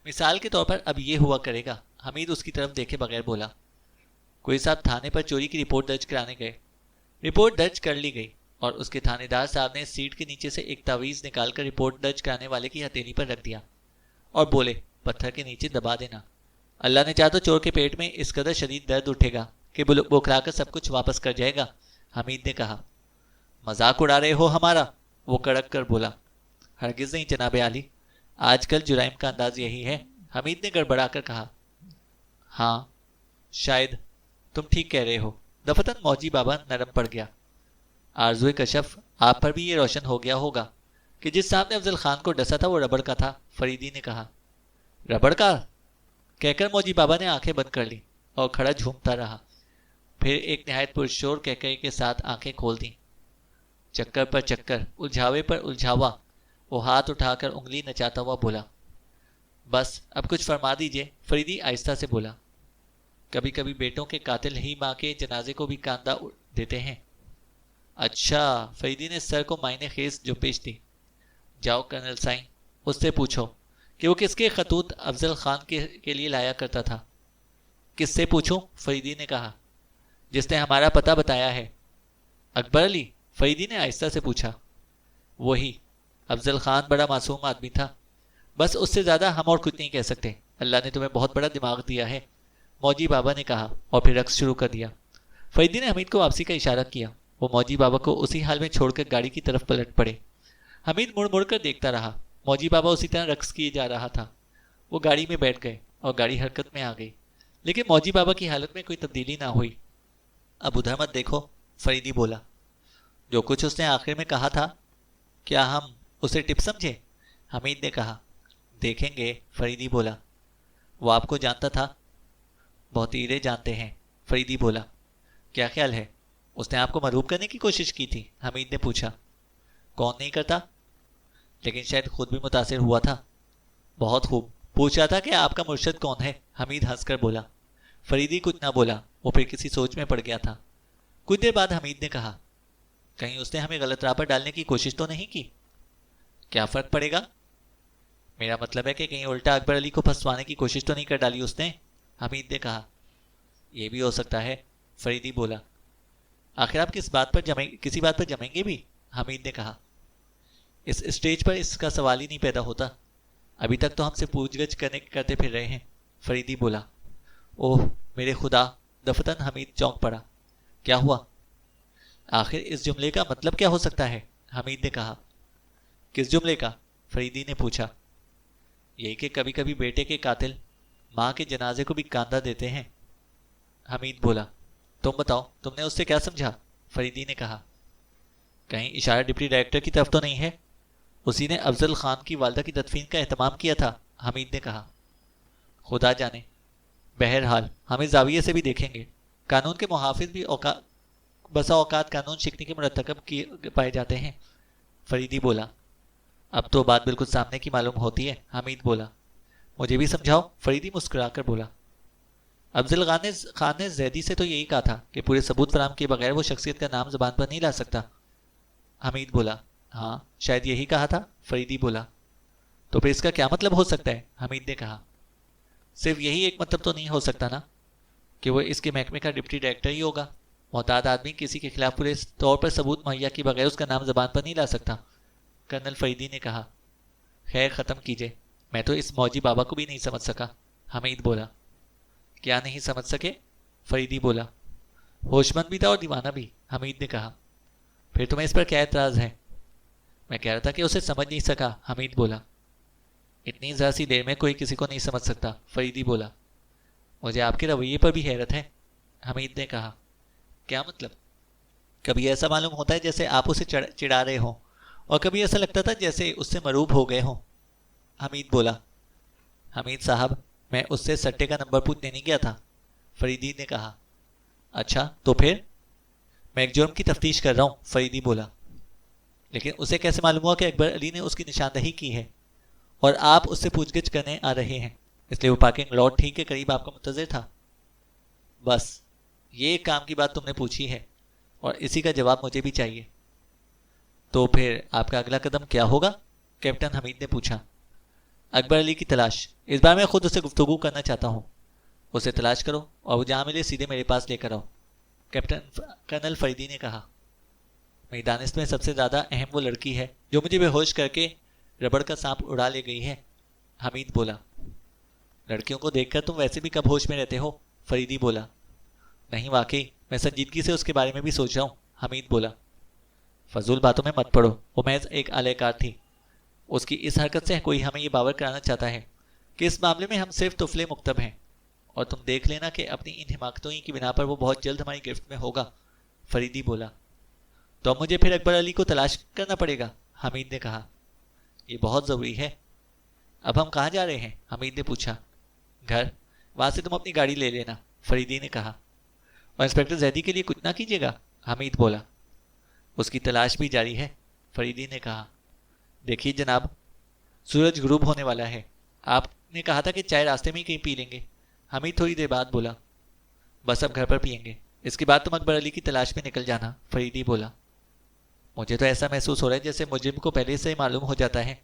مثال کے طور پر اب یہ ہوا کرے گا، حمید اس کی طرف دیکھے بغیر بولا۔ کوئی صاحب تھانے پر چوری کی رپورٹ درج کرانے گئے، رپورٹ درج کر لی گئی، اور اس کے تھانے دار صاحب نے سیٹ کے نیچے سے ایک تعویذ نکال کر رپورٹ درج کرانے والے کی ہتھیلی پر رکھ دیا اور بولے، پتھر کے نیچے دبا دینا۔ اللہ نے چاہا تو چور کے پیٹ میں اس قدر شدید درد اٹھے گا کہ بوکھلا کر سب کچھ واپس کر جائے گا، حمید نے کہا۔ مذاق اڑا رہے ہو ہمارا، وہ کڑک کر بولا۔ ہرگز نہیں جناب عالی، آج کل جرائم کا انداز یہی ہے، حمید نے گڑبڑا کر کہا۔ ہاں شاید تم ٹھیک کہہ رہے ہو، دفتن موجی بابا نرم پڑ گیا۔ آرزوئے کشف، آپ پر بھی یہ روشن ہو گیا ہوگا کہ جس صاحب نے افضل خان کو ڈسا تھا وہ ربڑ کا تھا، فریدی نے کہا۔ ربڑ کا، کہہ کر موجی بابا نے آنکھیں بند کر لی اور کھڑا جھومتا رہا، پھر ایک نہایت پرشور کہکہے کے ساتھ آنکھیں کھول دیں۔ چکر پر چکر، الجھاوے پر الجھاوا، وہ ہاتھ اٹھا کر انگلی نچاتا ہوا بولا۔ بس اب کچھ فرما دیجئے، فریدی آہستہ سے بولا۔ کبھی کبھی بیٹوں کے قاتل ہی ماں کے جنازے کو بھی کاندھا دیتے ہیں۔ اچھا، فریدی نے سر کو معنی خیز جنبش دی۔ جاؤ کرنل سائن، اس سے پوچھو کہ وہ کس کے خطوط افضل خان کے لیے لایا کرتا تھا۔ کس سے پوچھوں، فریدی نے کہا۔ جس نے ہمارا پتہ بتایا ہے۔ اکبر علی، فریدی نے آہستہ سے پوچھا۔ وہی، افضل خان بڑا معصوم آدمی تھا، بس اس سے زیادہ ہم اور کچھ نہیں کہہ سکتے۔ اللہ نے تمہیں بہت بڑا دماغ دیا ہے، موجی بابا نے کہا، اور پھر رقص شروع کر دیا۔ فریدی نے حمید کو واپسی کا اشارہ کیا، وہ موجی بابا کو اسی حال میں چھوڑ کر گاڑی کی طرف پلٹ پڑے۔ حمید مڑ مڑ کر دیکھتا رہا، موجی بابا اسی طرح رقص کیے جا رہا تھا۔ وہ گاڑی میں بیٹھ گئے اور گاڑی حرکت میں آ گئی، لیکن موجی بابا کی حالت میں کوئی تبدیلی نہ ہوئی۔ اب ادھر مت دیکھو، فریدی بولا۔ جو کچھ اس نے آخر میں کہا تھا، کیا ہم اسے ٹپ سمجھے، حمید نے کہا۔ دیکھیں گے، فریدی بولا۔ وہ آپ کو جانتا تھا؟ بہت ایرے جانتے ہیں، فریدی بولا۔ کیا خیال ہے، اس نے آپ کو مرعوب کرنے کی کوشش کی تھی، حمید نے پوچھا۔ کون نہیں کرتا، لیکن شاید خود بھی متاثر ہوا تھا۔ بہت خوب، پوچھ رہا تھا کہ آپ کا مرشد کون ہے، حمید ہنس کر بولا۔ فریدی کچھ نہ بولا، وہ پھر کسی سوچ میں پڑ گیا تھا۔ کچھ دیر بعد حمید نے کہا، کہیں اس نے ہمیں غلط راہ پر ڈالنے کی کوشش تو نہیں کی؟ کیا فرق پڑے گا؟ میرا مطلب ہے کہ کہیں الٹا اکبر علی کو پھنسوانے کی کوشش تو نہیں کر ڈالی اس نے، حمید نے کہا۔ یہ بھی ہو سکتا ہے، فریدی بولا۔ آخر آپ کسی بات پر جمیں گے بھی، حمید نے کہا۔ اس اسٹیج پر اس کا سوال ہی نہیں پیدا ہوتا، ابھی تک تو ہم سے پوچھ گچھ کرتے پھر رہے ہیں، فریدی بولا۔ اوہ میرے خدا، دفتن حمید چونک پڑا۔ کیا ہوا؟ آخر اس جملے کا مطلب کیا ہو سکتا ہے، حمید نے کہا۔ کس جملے کا؟ فریدی نے پوچھا۔ یہی کہ کبھی کبھی بیٹے کے قاتل ماں کے جنازے کو بھی کاندھا دیتے ہیں، حمید بولا۔ تم بتاؤ، تم نے اس سے کیا سمجھا؟ فریدی نے کہا۔ کہیں اشارہ ڈپٹی ڈائریکٹر کی طرف تو نہیں ہے؟ اسی نے افضل خان کی والدہ کی تدفین کا اہتمام کیا تھا، حمید نے کہا۔ خدا جانے، بہرحال ہم اس زاویے سے بھی دیکھیں گے۔ قانون کے محافظ بھی بسا اوقات قانون شکنی کے مرتکب پائے جاتے ہیں، فریدی بولا۔ اب تو بات بالکل سامنے کی معلوم ہوتی ہے، حمید بولا۔ مجھے بھی سمجھاؤ، فریدی مسکرا کر بولا۔ افضل خان نے زیدی سے تو یہی کہا تھا کہ پورے ثبوت فراہم کیے بغیر وہ شخصیت کا نام زبان پر نہیں لا سکتا، حمید بولا۔ ہاں شاید یہی کہا تھا، فریدی بولا۔ تو پھر اس کا کیا مطلب ہو سکتا ہے، حمید نے کہا۔ صرف یہی ایک مطلب تو نہیں ہو سکتا نا، کہ وہ اس کے محکمے کا ڈپٹی ڈائریکٹر ہی ہوگا۔ محتاط آدمی کسی کے خلاف پورے طور پر ثبوت مہیا کیے بغیر اس کا نام زبان پر نہیں لا سکتا، کرنل فریدی نے کہا۔ خیر ختم کیجئے، میں تو اس موجی بابا کو بھی نہیں سمجھ سکا، حمید بولا۔ کیا نہیں سمجھ سکے؟ فریدی بولا۔ ہوش مند بھی تھا اور دیوانہ بھی، حمید نے کہا۔ پھر تمہیں اس پر کیا اعتراض ہے؟ میں کہہ رہا تھا کہ اسے سمجھ نہیں سکا، حمید بولا۔ اتنی ذرا سی دیر میں کوئی کسی کو نہیں سمجھ سکتا، فریدی بولا۔ مجھے آپ کے رویے پر بھی حیرت ہے، حمید نے کہا۔ کیا مطلب؟ کبھی ایسا معلوم ہوتا ہے جیسے آپ اسے چڑھا رہے ہوں، اور کبھی ایسا لگتا تھا جیسے اس سے مروب ہو گئے ہوں، حمید بولا۔ حمید صاحب، میں اس سے سٹے کا نمبر پوچھنے نہیں گیا تھا، فریدی نے کہا۔ اچھا تو پھر؟ میں ایک جرم کی تفتیش کر رہا ہوں، فریدی بولا۔ لیکن اسے کیسے معلوم ہوا کہ اکبر علی نے اس کی نشاندہی کی ہے اور آپ اس سے پوچھ گچھ کرنے آ رہے ہیں؟ اس لیے وہ پارکنگ لاٹ ٹھیک کے قریب آپ کا منتظر تھا؟ بس یہ ایک کام کی بات تم نے پوچھی ہے، اور اسی کا جواب مجھے بھی چاہیے۔ تو پھر آپ کا اگلا قدم کیا ہوگا؟ کیپٹن حمید نے پوچھا۔ اکبر علی کی تلاش، اس بار میں خود اسے گفتگو کرنا چاہتا ہوں۔ اسے تلاش کرو اور وہ جہاں ملے سیدھے میرے پاس لے کر آؤ، کرنل فریدی نے کہا۔ میری دانست میں سب سے زیادہ اہم وہ لڑکی ہے جو مجھے بے ہوش کر کے ربڑ کا سانپ اڑا لے گئی ہے، حمید بولا۔ لڑکیوں کو دیکھ کر تم ویسے بھی کب ہوش میں رہتے ہو، فریدی بولا۔ نہیں واقعی، میں سنجیدگی سے اس کے بارے میں بھی سوچ رہا ہوں، حمید بولا۔ فضول باتوں میں مت پڑو، وہ محض ایک اعلی کار تھی۔ اس کی اس حرکت سے کوئی ہمیں یہ باور کرانا چاہتا ہے کہ اس معاملے میں ہم صرف طفلے مکتب ہیں، اور تم دیکھ لینا کہ اپنی ان حماقتوں کی بنا پر وہ بہت جلد ہماری گرفت میں ہوگا، فریدی بولا۔ تو اب مجھے پھر اکبر علی کو تلاش کرنا پڑے گا، حمید نے کہا۔ یہ بہت ضروری ہے۔ اب ہم کہاں جا رہے ہیں، حمید نے پوچھا۔ گھر، وہاں سے تم اپنی گاڑی لے لینا، فریدی نے کہا۔ اور انسپکٹر زیدی کے لیے کچھ نہ کیجیے گا، حمید بولا۔ اس کی تلاش بھی جاری ہے، فریدی نے کہا۔ دیکھیے جناب، سورج غروب ہونے والا ہے، آپ نے کہا تھا کہ چائے راستے میں ہی کہیں پی لیں گے، حمید تھوڑی دیر بعد بولا۔ بس اب گھر پر پئیں گے، اس کے بعد تم اکبر علی کی تلاش میں نکل جانا، فریدی بولا۔ مجھے تو ایسا محسوس ہو رہا ہے جیسے مجرم کو پہلے سے ہی معلوم ہو جاتا ہے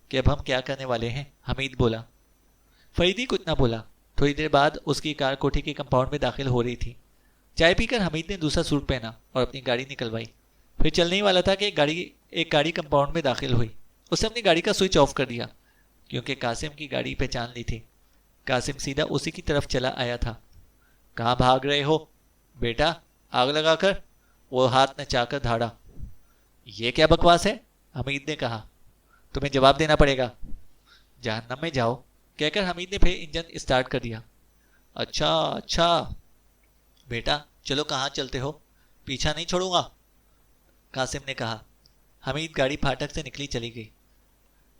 کہ اب ہم کیا کرنے والے ہیں، حمید بولا۔ فریدی کچھ نہ بولا۔ تھوڑی دیر بعد اس کی کار کوٹھی کے کمپاؤنڈ میں داخل ہو رہی تھی۔ چائے پی کر حمید نے دوسرا سوٹ پہنا اور اپنی گاڑی نکلوائی، پھر چلنے ہی والا تھا کہ ایک گاڑی کمپاؤنڈ میں داخل ہوئی۔ اس نے اپنی گاڑی کا سوئچ آف کر دیا کیونکہ قاسم کی گاڑی پہچان لی تھی۔ قاسم سیدھا اسی کی طرف چلا آیا تھا۔ کہاں بھاگ رہے ہو بیٹا، آگ لگا کر، وہ ہاتھ نچا کر دھاڑا۔ یہ کیا بکواس ہے، حمید نے کہا۔ تمہیں جواب دینا پڑے گا۔ جہنم میں جاؤ، کہہ کر حمید نے پھر انجن اسٹارٹ کر دیا۔ اچھا بیٹا، چلو کہاں چلتے ہو، پیچھا نہیں چھوڑوں گا، قاسم نے کہا۔ حمید گاڑی پھاٹک سے نکلی چلی گئی۔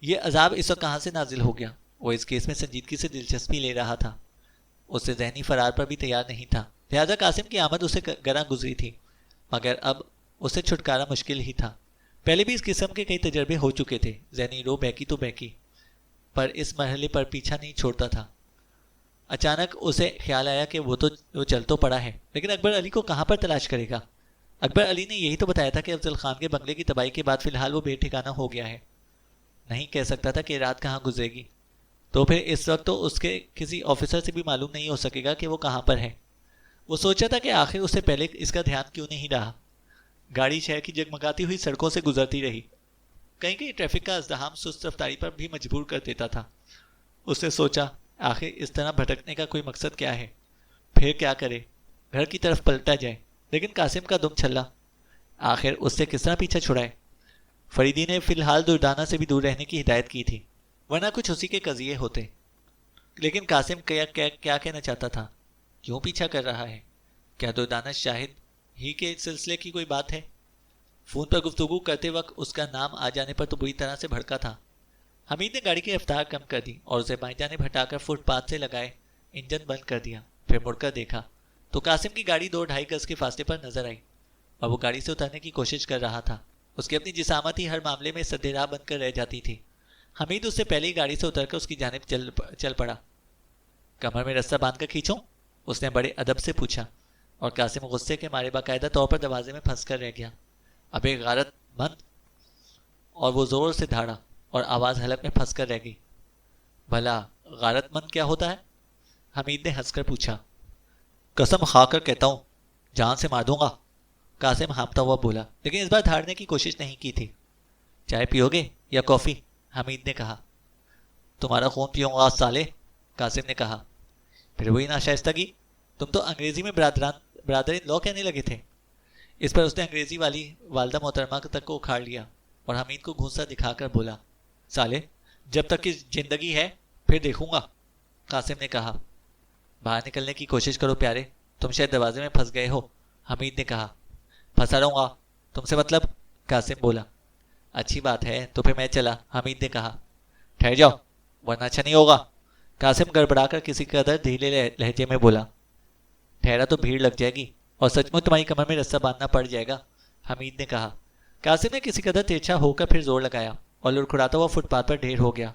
یہ عذاب اس وقت کہاں سے نازل ہو گیا؟ وہ اس کیس میں سنجیدگی سے دلچسپی لے رہا تھا، اس سے ذہنی فرار پر بھی تیار نہیں تھا، لہذا قاسم کی آمد اسے گراں گزری تھی، مگر اب اسے چھٹکارا مشکل ہی تھا۔ پہلے بھی اس قسم کے کئی تجربے ہو چکے تھے، ذہنی رو بہکی تو بہکی، پر اس مرحلے پر پیچھا نہیں چھوڑتا تھا۔ اچانک اسے خیال آیا کہ وہ چل تو پڑا ہے، لیکن اکبر علی کو کہاں پر تلاش کرے گا؟ اکبر علی نے یہی تو بتایا تھا کہ افضل خان کے بنگلے کی تباہی کے بعد فی الحال وہ بے ٹھکانہ ہو گیا ہے۔ نہیں کہہ سکتا تھا کہ رات کہاں گزرے گی، تو پھر اس وقت تو اس کے کسی آفیسر سے بھی معلوم نہیں ہو سکے گا کہ وہ کہاں پر ہے۔ وہ سوچا تھا کہ آخر اس سے پہلے اس کا دھیان کیوں نہیں رہا۔ گاڑی شہر کی جگمگاتی ہوئی سڑکوں سے گزرتی رہی۔ کہیں کہیں ٹریفک کا ازدحام سست رفتاری پر بھی مجبور کر دیتا تھا۔ اس نے سوچا آخر اس طرح بھٹکنے کا کوئی مقصد کیا ہے؟ پھر کیا کرے؟ گھر کی طرف پلٹا جائے، لیکن قاسم کا دم چھلا۔ آخر اس سے کس طرح پیچھا چھڑائے؟ فریدی نے فی الحال دردانہ سے بھی دور رہنے کی ہدایت کی تھی، ورنہ کچھ اسی کے قضیے ہوتے۔ لیکن قاسم کیا کہنا چاہتا تھا؟ کیوں پیچھا کر رہا ہے؟ کیا دردانہ شاہد ہی کے سلسلے کی کوئی بات ہے؟ فون پر گفتگو کرتے وقت اس کا نام آ جانے پر تو بری طرح سے بھڑکا تھا۔ حمید نے گاڑی کی رفتار کم کر دی اور اسے بائیں جانب ہٹا کر فٹ پاتھ سے لگائے انجن بند کر دیا۔ پھر مڑ کر دیکھا تو قاسم کی گاڑی 2-2.5 گز کے فاصلے پر نظر آئی اور وہ گاڑی سے اترنے کی کوشش کر رہا تھا۔ اس کی اپنی جسامت ہی ہر معاملے میں سد راہ بن کر رہ جاتی تھی۔ حمید اس سے پہلے ہی گاڑی سے اتر کر اس کی جانب چل پڑا۔ کمر میں رسہ باندھ کر کھینچوں؟ اس نے بڑے ادب سے پوچھا، اور قاسم غصے کے مارے باقاعدہ طور پر دروازے میں پھنس کر رہ گیا۔ اب ایک غارت مند، اور وہ زور سے دھاڑا اور آواز حلق میں پھنس کر رہ گئی۔ بھلا غارت مند کیا ہوتا ہے؟ حمید نے ہنس کر پوچھا۔ قسم کھا کر کہتا ہوں جان سے مار دوں گا، قاسم ہانپتا ہوا بولا، لیکن اس بار دھاڑنے کی کوشش نہیں کی تھی۔ چائے پیو گے یا کافی؟ حمید نے کہا۔ تمہارا خون پیوں گا سالے، قاسم نے کہا۔ پھر وہی ناشائستگی، تم تو انگریزی میں برادر ان لا کہنے لگے تھے۔ اس پر اس نے انگریزی والی والدہ محترمہ تک کو اکھاڑ لیا اور حمید کو گھونسا دکھا کر بولا، سالے جب تک کہ زندگی ہے پھر دیکھوں گا۔ قاسم نے کہا۔ باہر نکلنے کی کوشش کرو پیارے، تم شاید دروازے میں پھنس گئے ہو، حمید نے کہا۔ پھنسا رہوں گا، تم سے مطلب؟ قاسم بولا۔ اچھی بات ہے تو پھر میں چلا، حمید نے کہا۔ ٹھہر جاؤ ورنہ اچھا نہیں ہوگا، قاسم گڑبڑا کر کسی قدر دھیلے لہجے میں بولا۔ ٹھہرا تو بھیڑ لگ جائے گی اور سچ میں تمہاری کمر میں رسہ باندھنا پڑ جائے گا، حمید نے کہا۔ قاسم نے کسی قدر تیرچھا ہو کر پھر زور لگایا اور لڑکھڑاتا ہوا فٹ پاتھ پر ڈھیر ہو گیا۔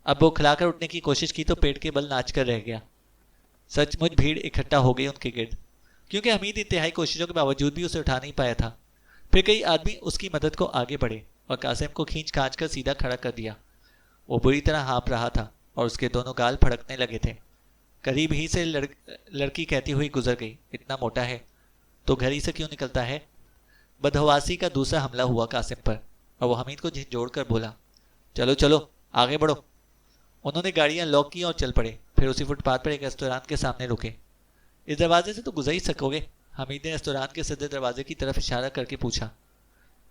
اب وہ کھلا کر اٹھنے کی کوشش کی تو پیٹ کے بل ناچ کر رہ گیا۔ سچ مچ بھیڑ اکٹھا ہو گئی ان کے گرد، کیونکہ حمید انتہائی کوششوں کے باوجود بھی اسے اٹھا نہیں پایا تھا۔ پھر کئی آدمی اس کی مدد کو آگے بڑھے اور قاسم کو کھینچ کھانچ کر سیدھا کھڑا کر دیا۔ وہ بری طرح ہانپ رہا تھا اور اس کے دونوں گال پھڑکنے لگے تھے۔ قریب ہی سے لڑکی کہتی ہوئی گزر گئی، اتنا موٹا ہے تو گھر ہی سے کیوں نکلتا ہے؟ بدحواسی کا دوسرا حملہ ہوا قاسم پر اور وہ حمید کو جھنجھوڑ کر بولا، چلو چلو آگے بڑھو۔ انہوں نے گاڑیاں لاک کی اور چل پڑے، پھر اسی فٹ پاتھ پر ایک ریستوران کے سامنے رکے۔ اس دروازے سے تو گزر ہی سکو گے، حمید نے ریستوران کے صدر دروازے کی طرف اشارہ کر کے پوچھا۔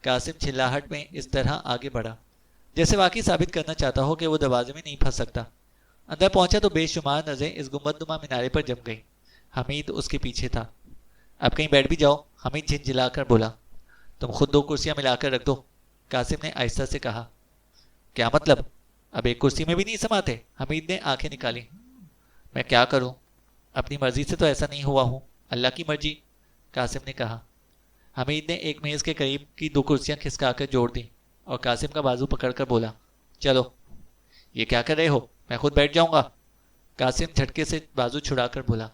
قاسم چلاہٹ میں اس طرح آگے بڑھا جیسے واقعی ثابت کرنا چاہتا ہو کہ وہ دروازے میں نہیں پھنس سکتا۔ اندر پہنچا تو بے شمار نظریں اس گنبد نما مینارے پر جم گئی۔ حمید اس کے پیچھے تھا۔ اب کہیں بیٹھ بھی جاؤ، حمید جھنجھلا کر بولا۔ تم خود 2 کرسیاں ملا کر رکھ دو، قاسم نے آہستہ سے کہا۔ کیا مطلب؟ اب ایک کرسی میں بھی نہیں سماتے؟ حمید نے آنکھیں نکالی۔ میں کیا کروں، اپنی مرضی سے تو ایسا نہیں ہوا ہوں، اللہ کی مرضی، قاسم نے کہا۔ حمید نے ایک میز کے قریب کی 2 کرسیاں کھسکا کر جوڑ دی اور قاسم کا بازو پکڑ کر بولا، چلو۔ یہ کیا کر رہے ہو، میں خود بیٹھ جاؤں گا، قاسم جھٹکے سے بازو چھڑا کر بولا۔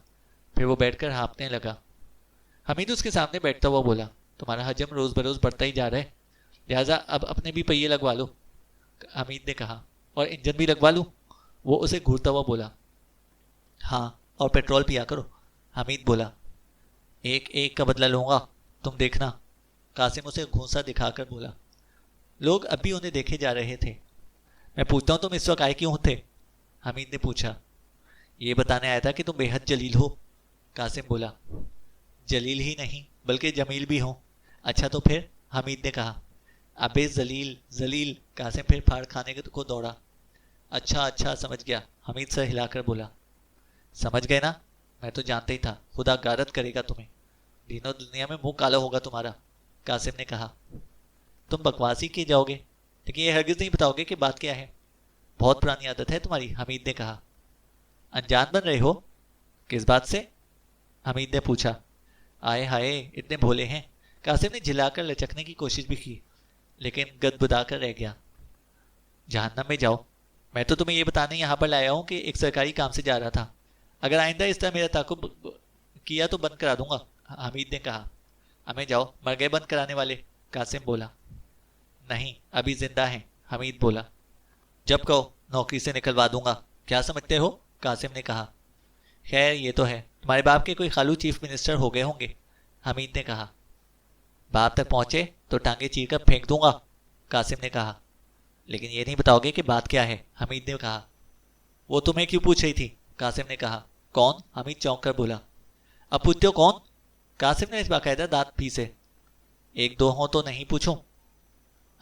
پھر وہ بیٹھ کر ہانپنے لگا۔ حمید اس کے سامنے بیٹھتا ہوا بولا، تمہارا حجم روز بروز بڑھتا ہی جا رہا ہے، لہٰذا اب اپنے بھی پہیے لگوا لو، حمید نے کہا۔ اور انجن بھی لگوا لوں، وہ اسے گھورتا ہوا بولا۔ ہاں اور پیٹرول پیا کرو، حمید بولا۔ ایک کا بدلہ لوں گا، تم دیکھنا، قاسم اسے گھونسا دکھا کر بولا۔ لوگ اب بھی انہیں دیکھے جا رہے تھے۔ میں پوچھتا ہوں تم اس وقت آئے کیوں تھے، حمید نے پوچھا۔ یہ بتانے آیا تھا کہ تم بے حد جلیل ہو، قاسم بولا۔ جلیل ہی نہیں بلکہ جمیل بھی ہوں۔ اچھا تو پھر، حمید نے کہا۔ ابے ذلیل، قاسم پھر پھاڑ کھانے کو دوڑا۔ اچھا سمجھ گیا، حمید سر ہلا کر بولا۔ سمجھ گئے نا، میں تو جانتا ہی تھا، خدا غارت کرے گا تمہیں، دینوں دنیا میں منہ کالا ہوگا تمہارا، قاسم نے کہا۔ تم بکواسی کیے جاؤ گے لیکن یہ ہرگز نہیں بتاؤ گے کہ بات کیا ہے، بہت پرانی عادت ہے تمہاری، حمید نے کہا۔ انجان بن رہے ہو؟ کس بات سے، حمید نے پوچھا۔ آئے ہائے اتنے بھولے ہیں، قاسم نے جھلا کر لچکنے کی کوشش بھی کی لیکن گدگدا کر رہ گیا۔ جہنم میں جاؤ، میں تو تمہیں یہ بتانے یہاں پر لایا ہوں کہ ایک سرکاری کام سے جا رہا تھا. اگر آئندہ اس طرح میرا تعاقب کیا تو بند کرا دوں گا, حمید نے کہا. ہمیں جاؤ, مر گئے بند کرانے والے, قاسم بولا. نہیں, ابھی زندہ ہیں, حمید بولا. جب کہو نوکری سے نکلوا دوں گا, کیا سمجھتے ہو, قاسم نے کہا. خیر یہ تو ہے, تمہارے باپ کے کوئی خالو چیف منسٹر ہو گئے ہوں گے, حمید نے کہا. باپ تک پہنچے تو ٹانگیں چیر کر پھینک دوں گا, قاسم نے کہا. لیکن یہ نہیں بتاؤ گے کہ بات کیا ہے, حمید نے کہا. وہ تمہیں کیوں پوچھ رہی تھی, قاسم نے کہا. کون, حمید چونک کر بولا. اب پوچھتے ہو کون, قاسم نے اس باقاعدہ دانت پیسے. ایک دو ہوں تو نہیں پوچھوں.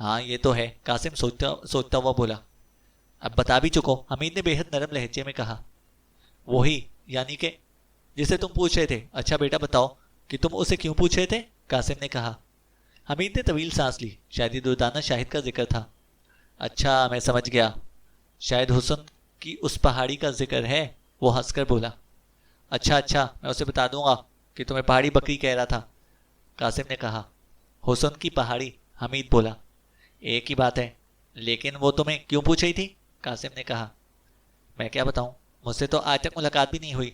ہاں یہ تو ہے, قاسم سوچتا ہوا بولا. اب بتا بھی چکو, حمید نے بے حد نرم لہجے میں کہا. وہی, یعنی کہ جسے تم پوچھ رہے تھے. اچھا بیٹا بتاؤ کہ تم اسے کیوں پوچھ رہے تھے, قاسم نے کہا. حمید نے طویل سانس لی, شاید یہ دردانہ شاہد کا ذکر تھا. اچھا میں سمجھ گیا, شاید حسن کی اس پہاڑی کا ذکر ہے, وہ ہنس کر بولا. اچھا میں اسے بتا دوں گا کہ تمہیں پہاڑی بکری کہہ رہا تھا, قاسم نے کہا. حسن کی پہاڑی, حمید بولا. ایک ہی بات ہے, لیکن وہ تمہیں کیوں پوچھ رہی تھی, قاسم نے کہا. میں کیا بتاؤں, مجھ سے تو آج تک ملاقات بھی نہیں ہوئی,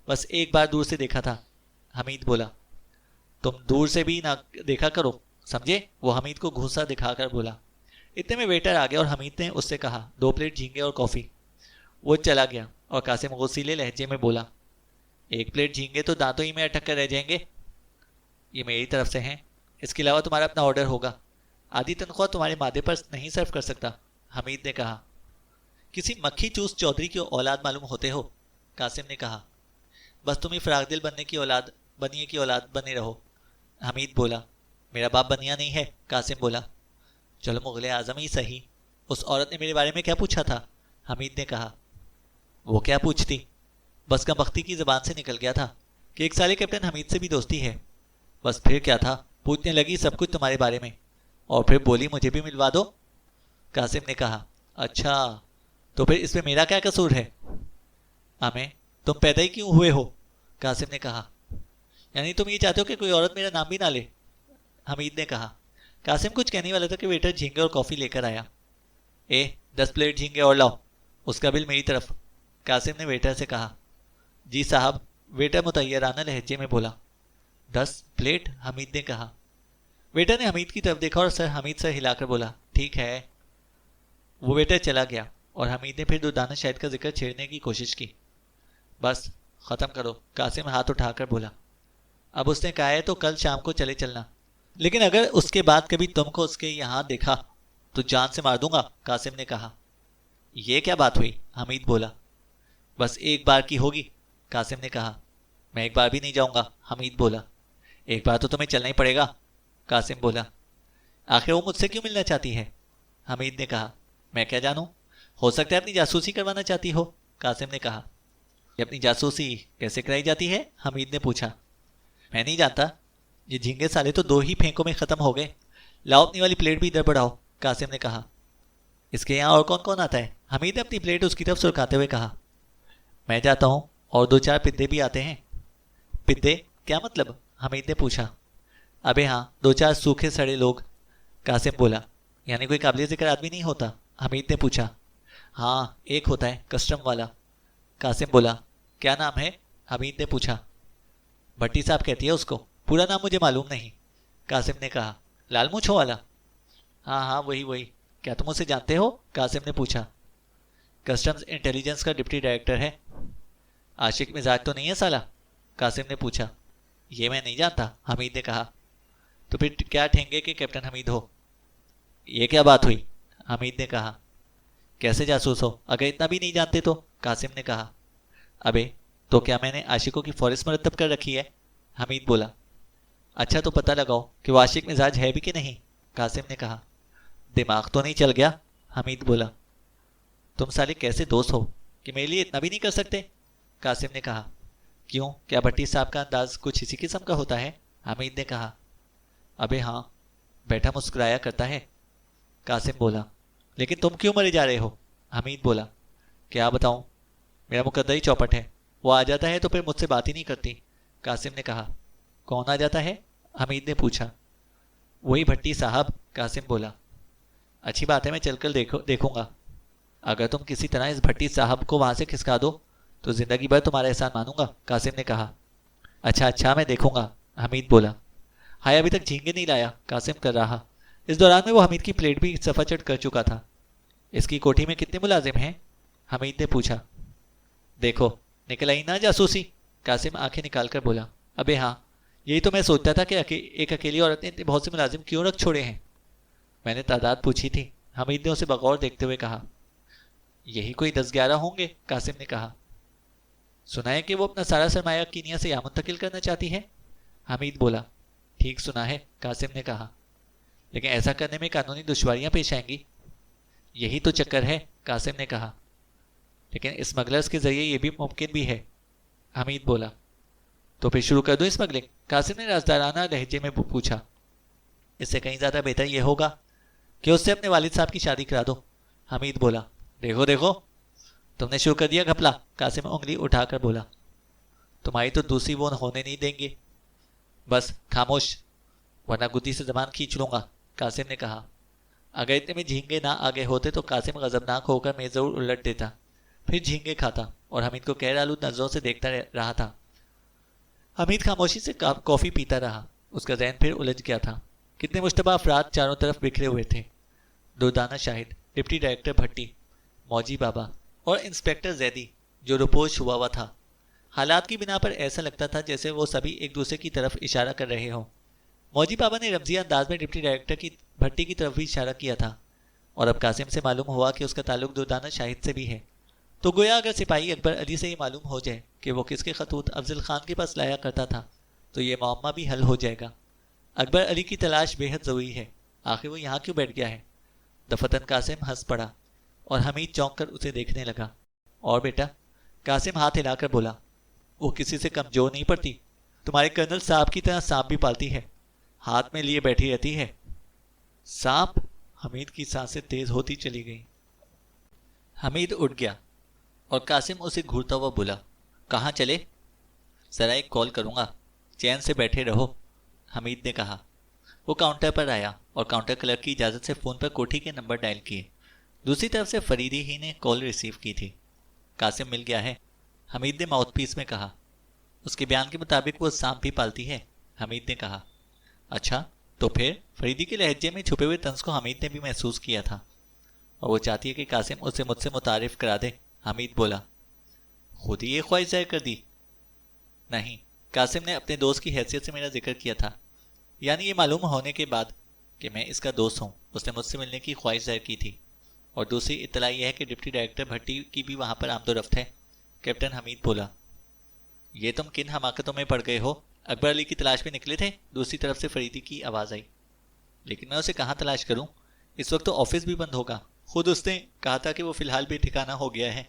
بس ایک بار دور سے دیکھا تھا, حمید بولا. تم دور سے بھی نہ دیکھا کرو, سمجھے, وہ حمید کو گھوسا دکھا کر بولا. اتنے میں ویٹر آ گیا اور حمید نے اس سے کہا 2 پلیٹ جھینگے اور کافی. وہ چلا گیا اور قاسم غصیلے لہجے میں بولا. 1 پلیٹ جھینگے تو دانتوں ہی میں اٹک کر رہ جائیں گے. یہ میری طرف سے ہیں, اس کے علاوہ تمہارا اپنا آرڈر ہوگا, آدھی تنخواہ تمہارے مادے پر نہیں صرف کر سکتا, حمید نے کہا. کسی مکھی چوس چودھری کی اولاد معلوم ہوتے ہو, قاسم نے کہا. بس تم ہی فراغ دل بنیے کی اولاد بنے رہو, حمید بولا. میرا باپ بنیا نہیں ہے, قاسم بولا. چلو مغل اعظم ہی صحیح, اس عورت نے میرے بارے میں کیا پوچھا تھا, حمید نے کہا. وہ کیا پوچھتی, بس کا بختی کی زبان سے نکل گیا تھا کہ ایک سالے کیپٹن حمید سے بھی دوستی ہے. بس پھر کیا تھا, پوچھنے لگی سب کچھ تمہارے بارے میں, اور پھر بولی مجھے بھی ملوا دو, قاسم نے کہا. اچھا تو پھر اس میں میرا کیا قصور ہے, ہمیں تم پیدا ہی کیوں ہوئے ہو, قاسم نے کہا. یعنی تم یہ چاہتے ہو کہ کوئی عورت میرا نام بھی نہ لے, حمید نے کہا. قاسم کچھ کہنے والا تھا کہ ویٹر جھینگے اور کافی لے کر آیا. 10 پلیٹ جھینگے اور لاؤ, اس کا بل میری طرف, قاسم نے ویٹر سے کہا. جی صاحب, ویٹر متحیرانہ لہجے میں بولا. 10 پلیٹ, حمید نے کہا. ویٹر نے حمید کی طرف دیکھا اور حمید سر ہلا کر بولا. ٹھیک ہے. وہ ویٹر چلا گیا اور حمید نے پھر دردانہ شاہد کا ذکر چھیڑنے کی کوشش کی. بس ختم کرو, قاسم ہاتھ اٹھا کر بولا. اب اس نے کہا ہے تو کل شام کو چلے چلنا, لیکن اگر اس کے بعد کبھی تم کو اس کے یہاں دیکھا تو جان سے مار دوں گا, قاسم نے کہا. یہ کیا بات ہوئی, حمید بولا. بس ایک بار کی ہوگی, قاسم نے کہا. میں ایک بار بھی نہیں جاؤں گا, حمید بولا. ایک بار تو تمہیں چلنا ہی پڑے گا, قاسم بولا. آخر وہ مجھ سے کیوں ملنا چاہتی ہے, حمید نے کہا. میں کیا جانوں, ہو سکتا ہے اپنی جاسوسی کروانا چاہتی ہو, قاسم نے کہا. یہ اپنی جاسوسی کیسے کرائی جاتی ہے, حمید نے پوچھا. میں نہیں جانتا, یہ جھینگے سالے تو 2 ہی پھینکوں میں ختم ہو گئے. لاؤ اپنی والی پلیٹ بھی ادھر بڑھاؤ, قاسم نے کہا. اس کے یہاں اور کون کون آتا ہے, حمید نے اپنی پلیٹ اس کی طرف سرکاتے ہوئے کہا. میں جاتا ہوں اور 2-4 پدے بھی آتے ہیں. پدے, کیا مطلب, حمید نے پوچھا. ابے ہاں, 2-4 سوکھے سڑے لوگ, قاسم بولا. یعنی کوئی قابل ذکر آدمی نہیں ہوتا, حمید نے پوچھا. ہاں ایک ہوتا ہے, کسٹم والا, قاسم بولا. کیا نام ہے, حمید نے پوچھا. بھٹی صاحب کہتی ہے اس کو, پورا نام مجھے معلوم نہیں, قاسم نے کہا. لال مونچھوں والا, ہاں وہی. کیا تم اسے جانتے ہو, قاسم نے پوچھا. کسٹمز انٹیلیجنس کا ڈپٹی ڈائریکٹر ہے. عاشق مزاج تو نہیں ہے سالا, قاسم نے پوچھا. یہ میں نہیں جانتا, حمید نے کہا. تو پھر کیا ٹھینگے کہ کیپٹن حمید ہو. یہ کیا بات ہوئی, حمید نے کہا. کیسے جاسوس ہو اگر اتنا بھی نہیں جانتے تو, قاسم نے کہا. ابے تو کیا میں نے عاشقوں کی فہرست مرتب کر رکھی ہے, حمید بولا. اچھا تو پتہ لگاؤ کہ وہ عاشق مزاج ہے بھی کہ نہیں, قاسم نے کہا. دماغ تو نہیں چل گیا, حمید بولا. تم سالے کیسے دوست ہو کہ میرے لیے اتنا بھی نہیں کر سکتے, قاسم نے کہا. کیوں, کیا بھٹی صاحب کا انداز کچھ اسی قسم کا ہوتا ہے, حمید نے کہا. ابے ہاں, بیٹھا مسکرایا کرتا ہے, قاسم بولا. لیکن تم کیوں مرے جا رہے ہو, حمید بولا. کیا بتاؤں, میرا مقدر ہی چوپٹ ہے, وہ آ جاتا ہے تو پھر مجھ سے بات ہی نہیں کرتی, قاسم نے کہا. کون آ جاتا ہے, حمید نے پوچھا. وہی بھٹی صاحب, قاسم بولا. اچھی بات ہے, میں چل کر دیکھوں گا. اگر تم کسی طرح اس بھٹی صاحب کو وہاں سے کھسکا دو تو زندگی بھر تمہارا احسان مانوں گا، قاسم نے کہا۔ اچھا اچھا، میں دیکھوں گا، حمید بولا۔ ہائے ابھی تک جھینگے نہیں لایا، قاسم کر رہا۔ اس دوران میں وہ حمید کی پلیٹ بھی صفا چٹ کر چکا تھا۔ اس کی کوٹھی میں کتنے ملازم ہیں؟ حمید نے پوچھا۔ دیکھو نکل آئی نا جاسوسی، قاسم آنکھیں نکال کر بولا۔ ابے ہاں، یہی تو میں سوچتا تھا کہ ایک اکیلی عورت نے اتنے بہت سے ملازم کیوں رکھ چھوڑے ہیں؟ میں نے تعداد پوچھی تھی، حمید نے اسے بغور دیکھتے ہوئے کہا۔ یہی کوئی 10-11 ہوں گے، قاسم نے کہا۔ سنا ہے کہ وہ اپنا سارا سرمایہ کینیا سے یہاں منتقل کرنا چاہتی ہے، حمید بولا۔ ٹھیک سنا ہے، قاسم نے کہا، لیکن ایسا کرنے میں قانونی دشواریاں پیش آئیں گی۔ یہی تو چکر ہے، قاسم نے کہا، لیکن اسمگلرز کے ذریعے یہ بھی ممکن بھی ہے، حمید بولا۔ تو پھر شروع کر دو اسمگلنگ، قاسم نے رازدارانہ لہجے میں پوچھا۔ اس سے کہیں زیادہ بہتر یہ ہوگا کہ اس سے اپنے والد صاحب کی شادی کرا دو، حمید بولا۔ دیکھو دیکھو، تم نے شروع کر دیا گھپلا، قاسم انگلی اٹھا کر بولا۔ تمہاری تو دوسری وہ ہونے نہیں دیں گے۔ بس خاموش، ورنہ گدی سے زبان کھینچ لوں گا، قاسم نے کہا۔ اگر اتنے میں جھینگے نہ آگے ہوتے تو قاسم غضبناک ہو کر میز ضرور الٹ دیتا، پھر جھینگے کھاتا اور حمید کو غیر آلود نظروں سے دیکھتا رہا تھا۔ حمید خاموشی سے کافی پیتا رہا، اس کا ذہن پھر الجھ گیا تھا۔ کتنے مشتبہ افراد چاروں طرف بکھرے ہوئے تھے، دردانہ شاہد، ڈپٹی ڈائریکٹر بھٹی، موجی بابا اور انسپیکٹر زیدی جو روپوش ہوا ہوا تھا۔ حالات کی بنا پر ایسا لگتا تھا جیسے وہ سبھی ایک دوسرے کی طرف اشارہ کر رہے ہوں۔ موجی بابا نے رمزی انداز میں ڈپٹی ڈائریکٹر کی بھٹی کی طرف بھی اشارہ کیا تھا، اور اب قاسم سے معلوم ہوا کہ اس کا تعلق دردانہ شاہد سے بھی ہے، تو گویا اگر سپاہی اکبر علی سے یہ معلوم ہو جائے کہ وہ کس کے خطوط افضل خان کے پاس لایا کرتا تھا تو یہ معمہ بھی حل ہو جائے گا۔ اکبر علی کی تلاش بے حد ضروری ہے، آخر وہ یہاں کیوں بیٹھ گیا ہے؟ دفتن قاسم ہنس پڑا اور حمید چونک کر اسے دیکھنے لگا۔ اور بیٹا، قاسم ہاتھ ہلا کر بولا، وہ کسی سے کمزور نہیں پڑتی، تمہارے کرنل صاحب کی طرح سانپ بھی پالتی ہے، ہاتھ میں لیے بیٹھی رہتی ہے۔ سانپ؟ حمید کی سانسیں تیز ہوتی چلی گئیں۔ حمید اٹھ گیا اور قاسم اسے گھورتا ہوا بولا، کہاں چلے؟ ذرا ایک کال کروں گا، چین سے بیٹھے رہو، حمید نے کہا۔ وہ کاؤنٹر پر آیا اور کاؤنٹر کلرک کی اجازت سے فون پر کوٹھی کے نمبر ڈائل کیے۔ دوسری طرف سے فریدی ہی نے کال ریسیو کی تھی۔ قاسم مل گیا ہے، حمید نے ماؤتھ پیس میں کہا۔ اس کے بیان کے مطابق وہ سانپ بھی پالتی ہے، حمید نے کہا۔ اچھا، تو پھر فریدی کے لہجے میں چھپے ہوئے طنز کو حمید نے بھی محسوس کیا تھا، اور وہ چاہتی ہے کہ قاسم اسے مجھ سے متعارف کرا دے، حمید بولا۔ خود ہی یہ خواہش ظاہر کر دی؟ نہیں، قاسم نے اپنے دوست کی حیثیت سے میرا ذکر کیا تھا، یعنی یہ معلوم ہونے کے بعد کہ میں اس کا دوست ہوں اس نے مجھ سے ملنے کی خواہش ظاہر کی تھی، اور دوسری اطلاع یہ ہے کہ ڈپٹی ڈائریکٹر بھٹی کی بھی وہاں پر آمد و رفت ہے، کیپٹن حمید بولا۔ یہ تم کن حماقتوں میں پڑ گئے ہو؟ اکبر علی کی تلاش میں نکلے تھے، دوسری طرف سے فریدی کی آواز آئی۔ لیکن میں اسے کہاں تلاش کروں؟ اس وقت تو آفس بھی بند ہوگا، خود اس نے کہا تھا کہ وہ فی الحال بے ٹھکانہ ہو گیا ہے،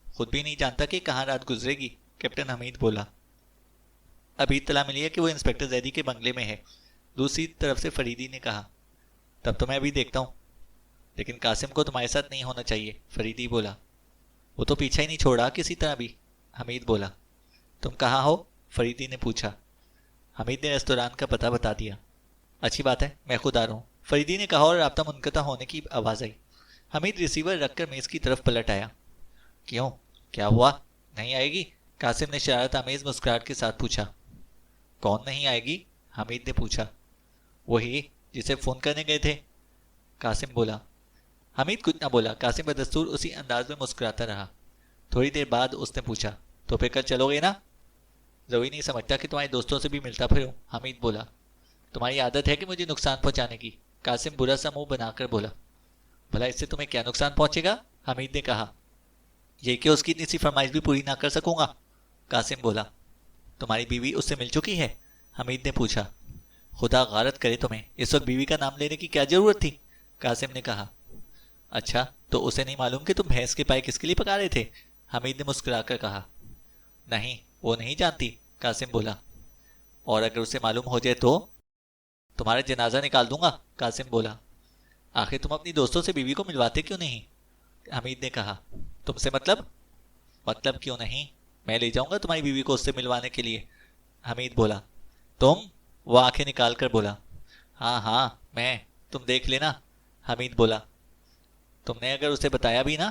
خود بھی نہیں جانتا کہ کہاں رات گزرے گی، کیپٹن حمید بولا۔ ابھی اطلاع ملی ہے کہ وہ انسپیکٹر زیدی کے بنگلے میں ہے، دوسری طرف سے فریدی نے کہا۔ تب تو میں ابھی دیکھتا ہوں، لیکن قاسم کو تمہارے ساتھ نہیں ہونا چاہیے، فریدی بولا۔ وہ تو پیچھا ہی نہیں چھوڑا کسی طرح بھی، حمید بولا۔ تم کہاں ہو؟ فریدی نے پوچھا۔ حمید نے ریستوران کا پتہ بتا دیا۔ اچھی بات ہے، میں خود آ رہا ہوں، فریدی نے کہا، اور رابطہ منقطع ہونے کی آواز آئی۔ حمید ریسیور رکھ کر میز کی طرف پلٹ آیا۔ کیوں، کیا ہوا؟ نہیں آئے گی؟ قاسم نے شرارت آمیز مسکراہٹ کے ساتھ پوچھا۔ کون نہیں آئے گی؟ حمید نے پوچھا۔ وہی جسے فون کرنے گئے تھے، قاسم بولا۔ حمید کچھ نہ بولا، قاسم بدستور اسی انداز میں مسکراتا رہا۔ تھوڑی دیر بعد اس نے پوچھا، تو پھر کل چلو گے نا؟ ضروری نہیں سمجھتا کہ تمہارے دوستوں سے بھی ملتا پھروں، حمید بولا۔ تمہاری عادت ہے کہ مجھے نقصان پہنچانے کی، قاسم برا سا منہ بنا کر بولا۔ بھلا اس سے تمہیں کیا نقصان پہنچے گا؟ حمید نے کہا۔ یہ کہ اس کی اتنی سی فرمائش بھی پوری نہ کر سکوں گا، قاسم بولا۔ تمہاری بیوی اس سے مل چکی ہے؟ حمید نے پوچھا۔ خدا غارت کرے تمہیں، اس وقت بیوی کا نام لینے کی کیا ضرورت تھی، قاسم نے کہا۔ اچھا، تو اسے نہیں معلوم کہ تم بھینس کے پائے کس کے لیے پکا رہے تھے، حمید نے مسکرا کر کہا۔ نہیں، وہ نہیں جانتی، قاسم بولا۔ اور اگر اسے معلوم ہو جائے تو؟ تمہارا جنازہ نکال دوں گا، قاسم بولا۔ آخر تم اپنی دوستوں سے بیوی کو ملواتے کیوں نہیں، حمید نے کہا۔ تم سے مطلب؟ مطلب کیوں نہیں، میں لے جاؤں گا تمہاری بیوی کو اس سے ملوانے کے لیے، حمید بولا۔ تم؟ وہ آنکھیں نکال کر بولا۔ ہاں میں، تم دیکھ لینا، حمید بولا۔ تم نے اگر اسے بتایا بھی نا،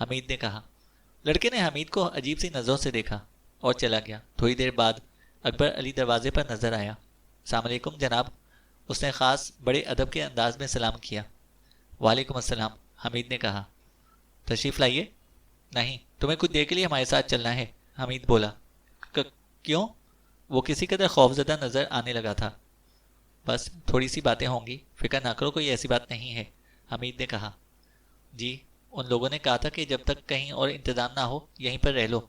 حمید نے کہا۔ لڑکے نے حمید کو عجیب سی نظروں سے دیکھا اور چلا گیا۔ تھوڑی دیر بعد اکبر علی دروازے پر نظر آیا۔ السلام علیکم جناب، اس نے خاص بڑے ادب کے انداز میں سلام کیا۔ وعلیکم السلام، حمید نے کہا۔ تشریف لائیے۔ نہیں، تمہیں کچھ دیر کے لیے ہمارے ساتھ چلنا ہے، حمید بولا۔ کیوں؟ وہ کسی قدر خوفزدہ نظر آنے لگا تھا۔ بس تھوڑی سی باتیں ہوں گی، فکر نہ کرو، کوئی ایسی بات نہیں ہے، حمید نے کہا۔ جی، ان لوگوں نے کہا تھا کہ جب تک کہیں اور انتظام نہ ہو یہیں پر رہ لو،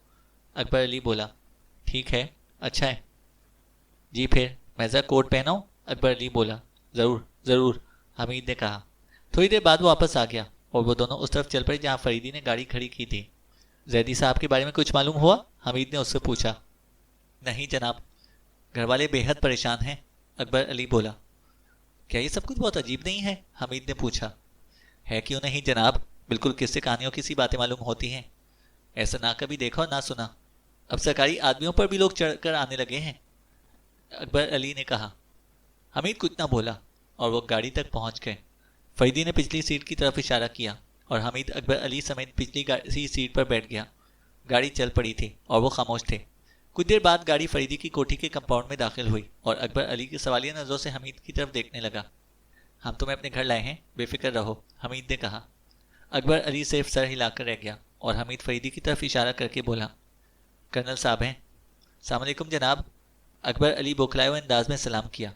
اکبر علی بولا۔ ٹھیک ہے، اچھا ہے۔ جی پھر میں ذرا کوٹ پہناؤں، اکبر علی بولا۔ ضرور ضرور، حمید نے کہا۔ تھوڑی دیر بعد وہ واپس آ گیا اور وہ دونوں اس طرف چل پڑے جہاں فریدی نے گاڑی کھڑی کی تھی۔ زیدی صاحب کے بارے میں کچھ معلوم ہوا؟ حمید نے اس سے پوچھا۔ نہیں جناب، گھر والے بے حد پریشان ہیں، اکبر علی بولا۔ کیا یہ سب کچھ بہت عجیب نہیں ہے؟ حمید نے پوچھا۔ ہے کیوں نہیں جناب، بالکل قصے کہانیوں کی سی باتیں معلوم ہوتی ہیں، ایسا نہ کبھی دیکھا اور نہ سنا۔ اب سرکاری آدمیوں پر بھی لوگ چڑھ کر آنے لگے ہیں، اکبر علی نے کہا۔ حمید کچھ نہ بولا اور وہ گاڑی تک پہنچ گئے۔ فریدی نے پچھلی سیٹ کی طرف اشارہ کیا اور حمید اکبر علی سمیت پچھلی سیٹ پر بیٹھ گیا۔ گاڑی چل پڑی تھی اور وہ خاموش تھے۔ کچھ دیر بعد گاڑی فریدی کی کوٹھی کے کمپاؤنڈ میں داخل ہوئی اور اکبر علی کی سوالیہ نظروں سے حمید کی طرف دیکھنے لگا۔ ہم تمہیں اپنے گھر لائے ہیں، بے فکر رہو، حمید نے کہا۔ اکبر علی صرف سر ہلا کر رہ گیا اور حمید فریدی کی طرف اشارہ کر کے بولا، کرنل صاحب ہیں؟ السلام علیکم جناب، اکبر علی بوکھلائے ہوئے انداز میں سلام کیا۔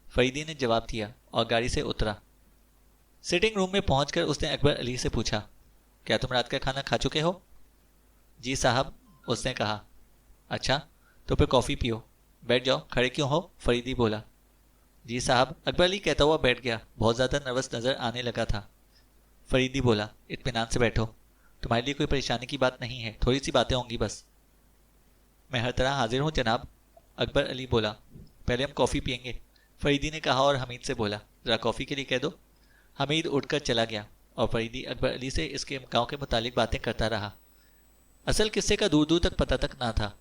فریدی نے جواب دیا اور گاڑی سے اترا۔ سٹنگ روم میں پہنچ کر اس نے اکبر علی سے پوچھا، کیا تم رات کا کھانا کھا چکے ہو؟ جی صاحب، اس نے کہا۔ اچھا، تو پھر کافی پیو، بیٹھ جاؤ، کھڑے کیوں ہو؟ فریدی بولا۔ جی صاحب، اکبر علی کہتا ہوا بیٹھ گیا، بہت زیادہ نروس نظر آنے لگا تھا۔ فریدی بولا، اطمینان سے بیٹھو، تمہارے لیے کوئی پریشانی کی بات نہیں ہے، تھوڑی سی باتیں ہوں گی بس۔ میں ہر طرح حاضر ہوں جناب، اکبر علی بولا۔ پہلے ہم کافی پئیں گے، فریدی نے کہا اور حمید سے بولا، ذرا کافی کے لیے کہہ دو۔ حمید اٹھ کر چلا گیا اور فریدی اکبر علی سے اس کے گاؤں کے متعلق باتیں کرتا رہا۔ اصل قصے کا دور دور تک پتہ تک نہ تھا۔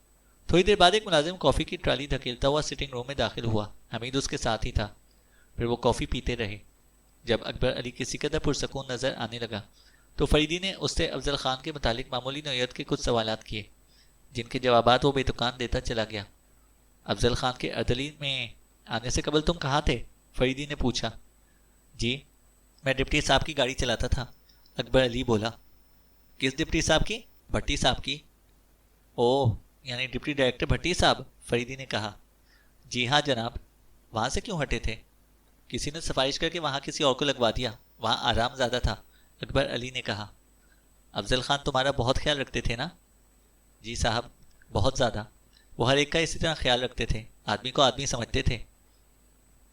تھوڑی دیر بعد ایک ملازم کافی کی ٹرالی دھکیلتا ہوا سٹنگ روم میں داخل ہوا۔ حمید اس کے ساتھ ہی تھا۔ پھر وہ کافی پیتے رہے۔ جب اکبر علی کسی قدر پرسکون نظر آنے لگا تو فریدی نے اس سے افضل خان کے متعلق معمولی نوعیت کے کچھ سوالات کیے، جن کے جوابات وہ بے تکان دیتا چلا گیا۔ افضل خان کے اردلی میں آنے سے قبل تم کہاں تھے؟ فریدی نے پوچھا۔ جی، میں ڈپٹی صاحب کی گاڑی چلاتا تھا، اکبر علی بولا۔ کس ڈپٹی صاحب کی؟ بھٹی صاحب کی۔ اوہ، یعنی ڈپٹی ڈائریکٹر بھٹی صاحب، فریدی نے کہا۔ جی ہاں جناب۔ وہاں سے کیوں ہٹے تھے؟ کسی نے سفارش کر کے وہاں کسی اور کو لگوا دیا، وہاں آرام زیادہ تھا، اکبر علی نے کہا۔ افضل خان تمہارا بہت خیال رکھتے تھے نا؟ جی صاحب، بہت زیادہ، وہ ہر ایک کا اسی طرح خیال رکھتے تھے، آدمی کو آدمی سمجھتے تھے۔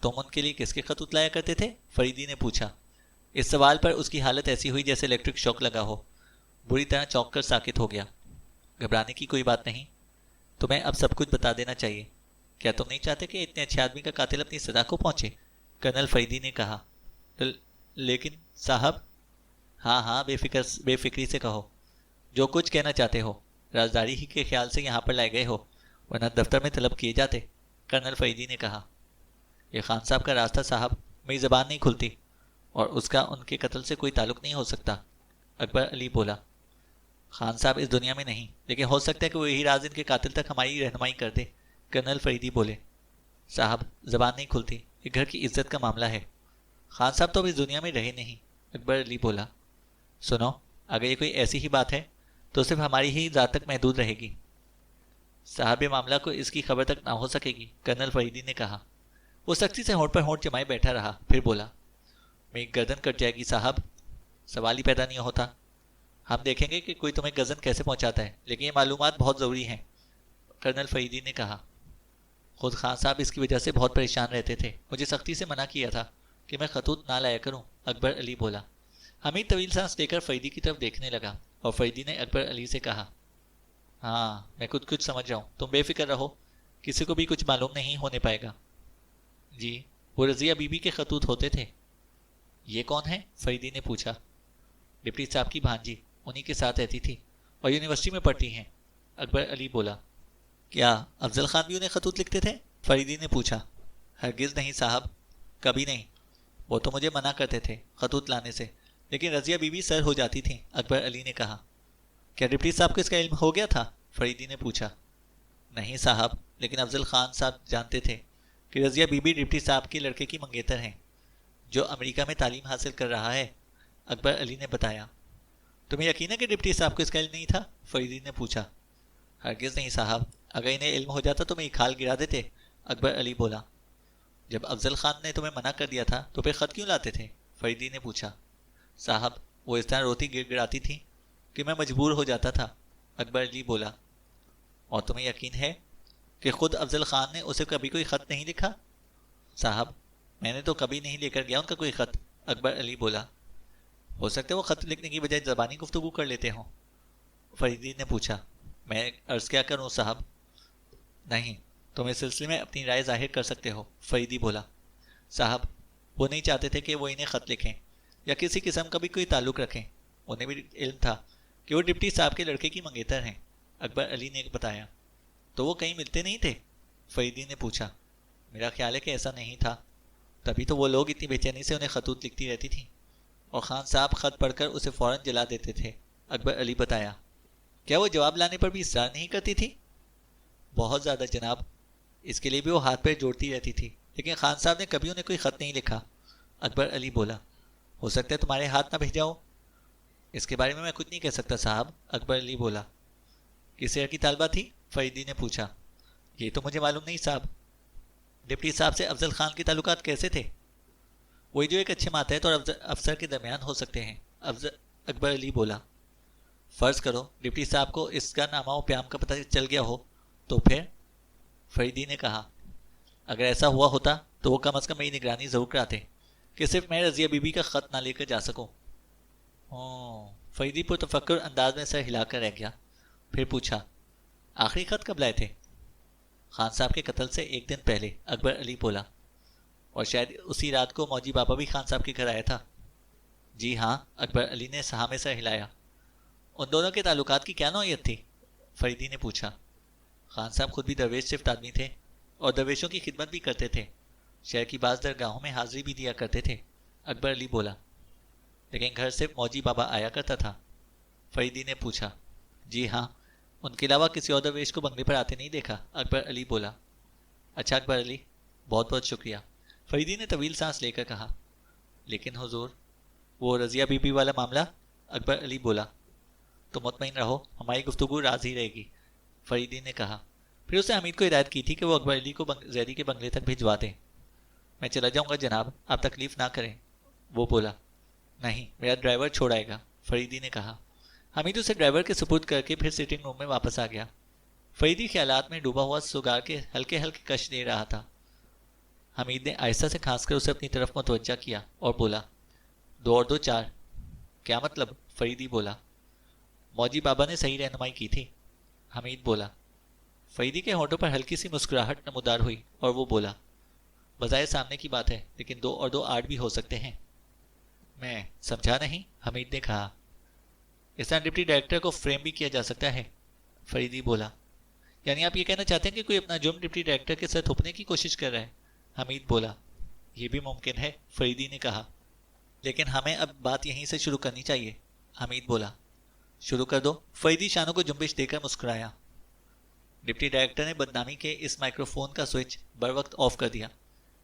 تم ان کے لیے کس کے خط لایا کرتے تھے؟ فریدی نے پوچھا۔ اس سوال پر اس کی حالت ایسی ہوئی جیسے الیکٹرک شاک لگا ہو، بری طرح چونک کر ساکت ہو گیا۔ گھبرانے کی کوئی بات نہیں، تمہیں اب سب کچھ بتا دینا چاہیے۔ کیا تم نہیں چاہتے کہ اتنے اچھے آدمی کا قاتل اپنی سزا کو پہنچے؟ کرنل فریدی نے کہا۔ لیکن صاحب۔ ہاں، بے فکری سے کہو، جو کچھ کہنا چاہتے ہو، رازداری ہی کے خیال سے یہاں پر لائے گئے ہو، ورنہ دفتر میں طلب کیے جاتے، کرنل فریدی نے کہا۔ یہ خان صاحب کا راستہ صاحب، میری زبان نہیں کھلتی، اور اس کا ان کے قتل سے کوئی تعلق نہیں ہو سکتا، اکبر علی بولا۔ خان صاحب اس دنیا میں نہیں، لیکن ہو سکتا ہے کہ وہ یہی راز ان کے قاتل تک ہماری رہنمائی کر دے، کرنل فریدی بولے۔ صاحب، زبان نہیں کھلتی، یہ گھر کی عزت کا معاملہ ہے۔ خان صاحب تو اب اس دنیا میں رہے نہیں، اکبر علی بولا۔ سنو، اگر یہ کوئی ایسی ہی بات ہے تو صرف ہماری ہی ذات تک محدود رہے گی، صاحب معاملہ کو اس کی خبر تک نہ ہو سکے گی، کرنل فریدی نے کہا۔ وہ سختی سے ہونٹ پر ہونٹ جمائے بیٹھا رہا، پھر بولا، میری گردن کٹ جائے گی صاحب، سوال ہی پیدا نہیں ہوتا۔ ہم دیکھیں گے کہ کوئی تمہیں گردن کیسے پہنچاتا ہے، لیکن یہ معلومات بہت ضروری ہیں، کرنل فریدی نے کہا۔ خود خان صاحب اس کی وجہ سے بہت پریشان رہتے تھے، مجھے سختی سے منع کیا تھا کہ میں خطوط نہ لایا کروں، اکبر علی بولا۔ حمید طویل سانس لے کر فریدی کی طرف دیکھنے لگا اور فریدی نے اکبر علی سے کہا، ہاں میں کچھ سمجھ رہا ہوں، تم بے فکر رہو، کسی کو بھی کچھ معلوم نہیں ہونے پائے گا۔ جی، وہ رضیہ بی بی کے خطوط ہوتے تھے۔ یہ کون ہے؟ فریدی نے پوچھا۔ ڈپٹی صاحب کی بھانجی، انہی کے ساتھ رہتی تھی اور یونیورسٹی میں پڑھتی ہیں، اکبر علی بولا۔ کیا افضل خان بھی انہیں خطوط لکھتے تھے؟ فریدی نے پوچھا۔ ہرگز نہیں صاحب، کبھی نہیں، وہ تو مجھے منع کرتے تھے خطوط لانے سے، لیکن رضیہ بی بی سر ہو جاتی تھیں، اکبر علی نے کہا۔ کیا ڈپٹی صاحب کو اس کا علم ہو گیا تھا؟ فریدی نے پوچھا۔ نہیں صاحب، لیکن افضل خان صاحب جانتے تھے کہ رضیہ بی بی ڈپٹی صاحب کے لڑکے کی منگیتر ہیں جو امریکہ میں تعلیم حاصل کر رہا ہے، اکبر علی نے بتایا۔ تمہیں یقین ہے کہ ڈپٹی صاحب کو اس کا علم نہیں تھا؟ فریدی نے پوچھا۔ ہرگز نہیں صاحب، اگر انہیں علم ہو جاتا تو میں یہ کھال گرا دیتے، اکبر علی بولا۔ جب افضل خان نے تمہیں منع کر دیا تھا تو پھر خط کیوں لاتے تھے؟ فریدی نے پوچھا۔ صاحب، وہ اس طرح روتی گر گراتی تھی کہ میں مجبور ہو جاتا تھا، اکبر علی بولا۔ اور تمہیں یقین ہے کہ خود افضل خان نے اسے کبھی کوئی خط نہیں لکھا؟ صاحب، میں نے تو کبھی نہیں لے کر گیا ان کا کوئی خط، اکبر علی بولا۔ ہو سکتا ہے وہ خط لکھنے کی بجائے زبانی گفتگو کر لیتے ہوں، فریدی نے پوچھا۔ میں عرض کیا کروں صاحب؟ نہیں، تم اس سلسلے میں اپنی رائے ظاہر کر سکتے ہو، فریدی بولا۔ صاحب، وہ نہیں چاہتے تھے کہ وہ انہیں خط لکھیں یا کسی قسم کا بھی کوئی تعلق رکھیں، انہیں بھی علم تھا کہ وہ ڈپٹی صاحب کے لڑکے کی منگیتر ہیں، اکبر علی نے بتایا۔ تو وہ کہیں ملتے نہیں تھے؟ فریدی نے پوچھا۔ میرا خیال ہے کہ ایسا نہیں تھا، تبھی تو وہ لوگ اتنی بے چینی سے انہیں خطوط لکھتی رہتی تھیں، اور خان صاحب خط پڑھ کر اسے فوراً جلا دیتے تھے، اکبر علی بتایا۔ کیا وہ جواب لانے پر بھی اصرار نہیں کرتی تھی؟ بہت زیادہ جناب، اس کے لیے بھی وہ ہاتھ پیر جوڑتی رہتی تھی، لیکن خان صاحب نے کبھی انہیں کوئی خط نہیں لکھا، اکبر علی بولا۔ ہو سکتا ہے تمہارے ہاتھ نہ بھیجا ہو؟ اس کے بارے میں کچھ نہیں کہہ سکتا صاحب، اکبر علی بولا۔ کس طرح کی طالبہ تھی؟ فریدی نے پوچھا۔ یہ تو مجھے معلوم نہیں صاحب۔ ڈپٹی صاحب سے افضل خان کے تعلقات کیسے تھے؟ وہی جو ایک اچھے ماتحت اور افسر کے درمیان ہو سکتے ہیں، اکبر علی بولا۔ فرض کرو ڈپٹی صاحب کو اس کا نامہ و پیام کا پتہ چل گیا ہو تو پھر؟ فریدی نے کہا۔ اگر ایسا ہوا ہوتا تو وہ کم از کم میری نگرانی ضرور کراتے کہ صرف میں رضیہ بی بی کا خط نہ لے کر جا سکوں۔ فریدی پر تفکر انداز میں سر ہلا کر رہ گیا، پھر پوچھا، آخری خط کب لائے تھے؟ خان صاحب کے قتل سے ایک دن پہلے، اکبر علی بولا۔ اور شاید اسی رات کو موجی بابا بھی خان صاحب کے گھر آیا تھا؟ جی ہاں، اکبر علی نے سہا میں سر ہلایا۔ ان دونوں کے تعلقات کی کیا نوعیت تھی؟ فریدی نے پوچھا۔ خان صاحب خود بھی درویش صفت آدمی تھے اور درویشوں کی خدمت بھی کرتے تھے، شہر کی بعض درگاہوں میں حاضری بھی دیا کرتے تھے، اکبر علی بولا۔ لیکن گھر صرف موجی بابا آیا کرتا تھا؟ فریدی نے پوچھا۔ جی ہاں، ان کے علاوہ کسی اور درویش کو بنگلے پر آتے نہیں دیکھا، اکبر علی بولا۔ اچھا اکبر علی، بہت بہت شکریہ، فریدی نے طویل سانس لے کر کہا۔ لیکن حضور، وہ رضیہ بی بی والا معاملہ، اکبر علی بولا۔ تو مطمئن رہو، ہماری گفتگو راز ہی رہے گی، فریدی نے کہا۔ پھر اس نے حمید کو ہدایت کی تھی کہ وہ اکبر علی کو زیدی کے بنگلے تک بھجوا دیں۔ میں چلا جاؤں گا جناب، آپ تکلیف نہ کریں، وہ بولا۔ نہیں، میرا ڈرائیور چھوڑ آئے گا، فریدی نے کہا۔ حمید اسے ڈرائیور کے سپرد کر کے پھر سٹنگ روم میں واپس آ گیا۔ فریدی خیالات میں ڈوبا ہوا سگار کے ہلکے ہلکے کش دے رہا تھا۔ حمید نے آہستہ سے کھانس کر اسے اپنی طرف متوجہ کیا اور بولا، 2 اور 2 4۔ کیا مطلب؟ فریدی بولا۔ موجی بابا نے صحیح رہنمائی کی تھی، حمید بولا۔ فریدی کے ہونٹوں پر ہلکی سی مسکراہٹ نمودار ہوئی اور وہ بولا، بظاہر سامنے کی بات ہے، لیکن 2 اور 2 8 بھی ہو سکتے ہیں۔ میں سمجھا نہیں، حمید نے کہا۔ اس طرح ڈپٹی ڈائریکٹر کو فریم بھی کیا جا سکتا ہے، فریدی بولا۔ یعنی آپ یہ کہنا چاہتے ہیں کہ کوئی اپنا جرم ڈپٹی ڈائریکٹر کے ساتھ تھوپنے کی کوشش کر رہا ہے، حمید بولا۔ یہ بھی ممکن ہے، فریدی نے کہا، لیکن ہمیں اب بات یہیں سے شروع کرنی چاہیے، حمید بولا۔ شروع کر دو، فریدی شانوں کو جنبش دے کر مسکرایا۔ ڈپٹی ڈائریکٹر نے بدنامی کے اس مائکرو فون کا سوئچ بر وقت آف کر دیا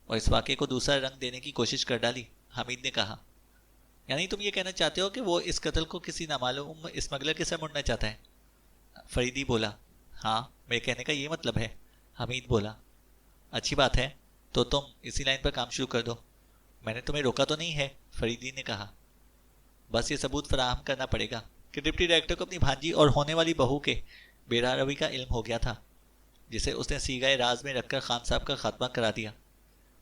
اور اس واقعے کو دوسرا رنگ دینے کی کوشش کر ڈالی، حمید نے کہا۔ یعنی تم یہ کہنا چاہتے ہو کہ وہ اس قتل کو کسی نامعلوم اسمگلر کے سر مڑنا چاہتا ہے؟ فریدی بولا۔ ہاں، میرے کہنے کا یہ مطلب ہے، حمید بولا۔ اچھی بات ہے، تو تم اسی لائن پر کام شروع کر دو، میں نے تمہیں روکا تو نہیں ہے، فریدی نے کہا۔ بس یہ ثبوت فراہم کرنا پڑے گا کہ ڈپٹی ڈائریکٹر کو اپنی بھانجی اور ہونے والی بہو کے بے راہ روی کا علم ہو گیا تھا، جسے اس نے سیگائے راز میں رکھ کر خان صاحب کا خاتمہ کرا دیا۔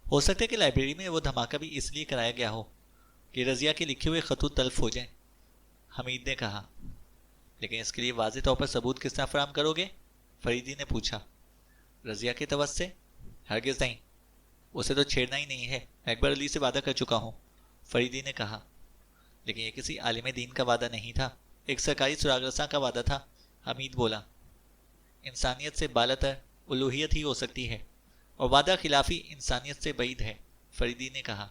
ہو سکتا ہے کہ لائبریری میں وہ دھماکہ بھی اس لیے کرایا گیا ہو کہ رضیہ کے لکھے ہوئے خطوط تلف ہو جائیں، حمید نے کہا۔ لیکن اس کے لیے واضح طور پر ثبوت کس طرح فراہم کرو گے؟ فریدی نے پوچھا۔ رضیہ کے توسط سے؟ ہرگز نہیں، اسے تو چھیڑنا ہی نہیں ہے، میں اکبر علی سے وعدہ کر چکا ہوں، فریدی نے کہا۔ لیکن یہ کسی عالم دین کا وعدہ نہیں تھا، ایک سرکاری سراغ رساں کا وعدہ تھا، حمید بولا۔ انسانیت سے بالاتر الوہیت ہی ہو سکتی ہے، اور وعدہ خلافی انسانیت سے بعید ہے، فریدی نے کہا۔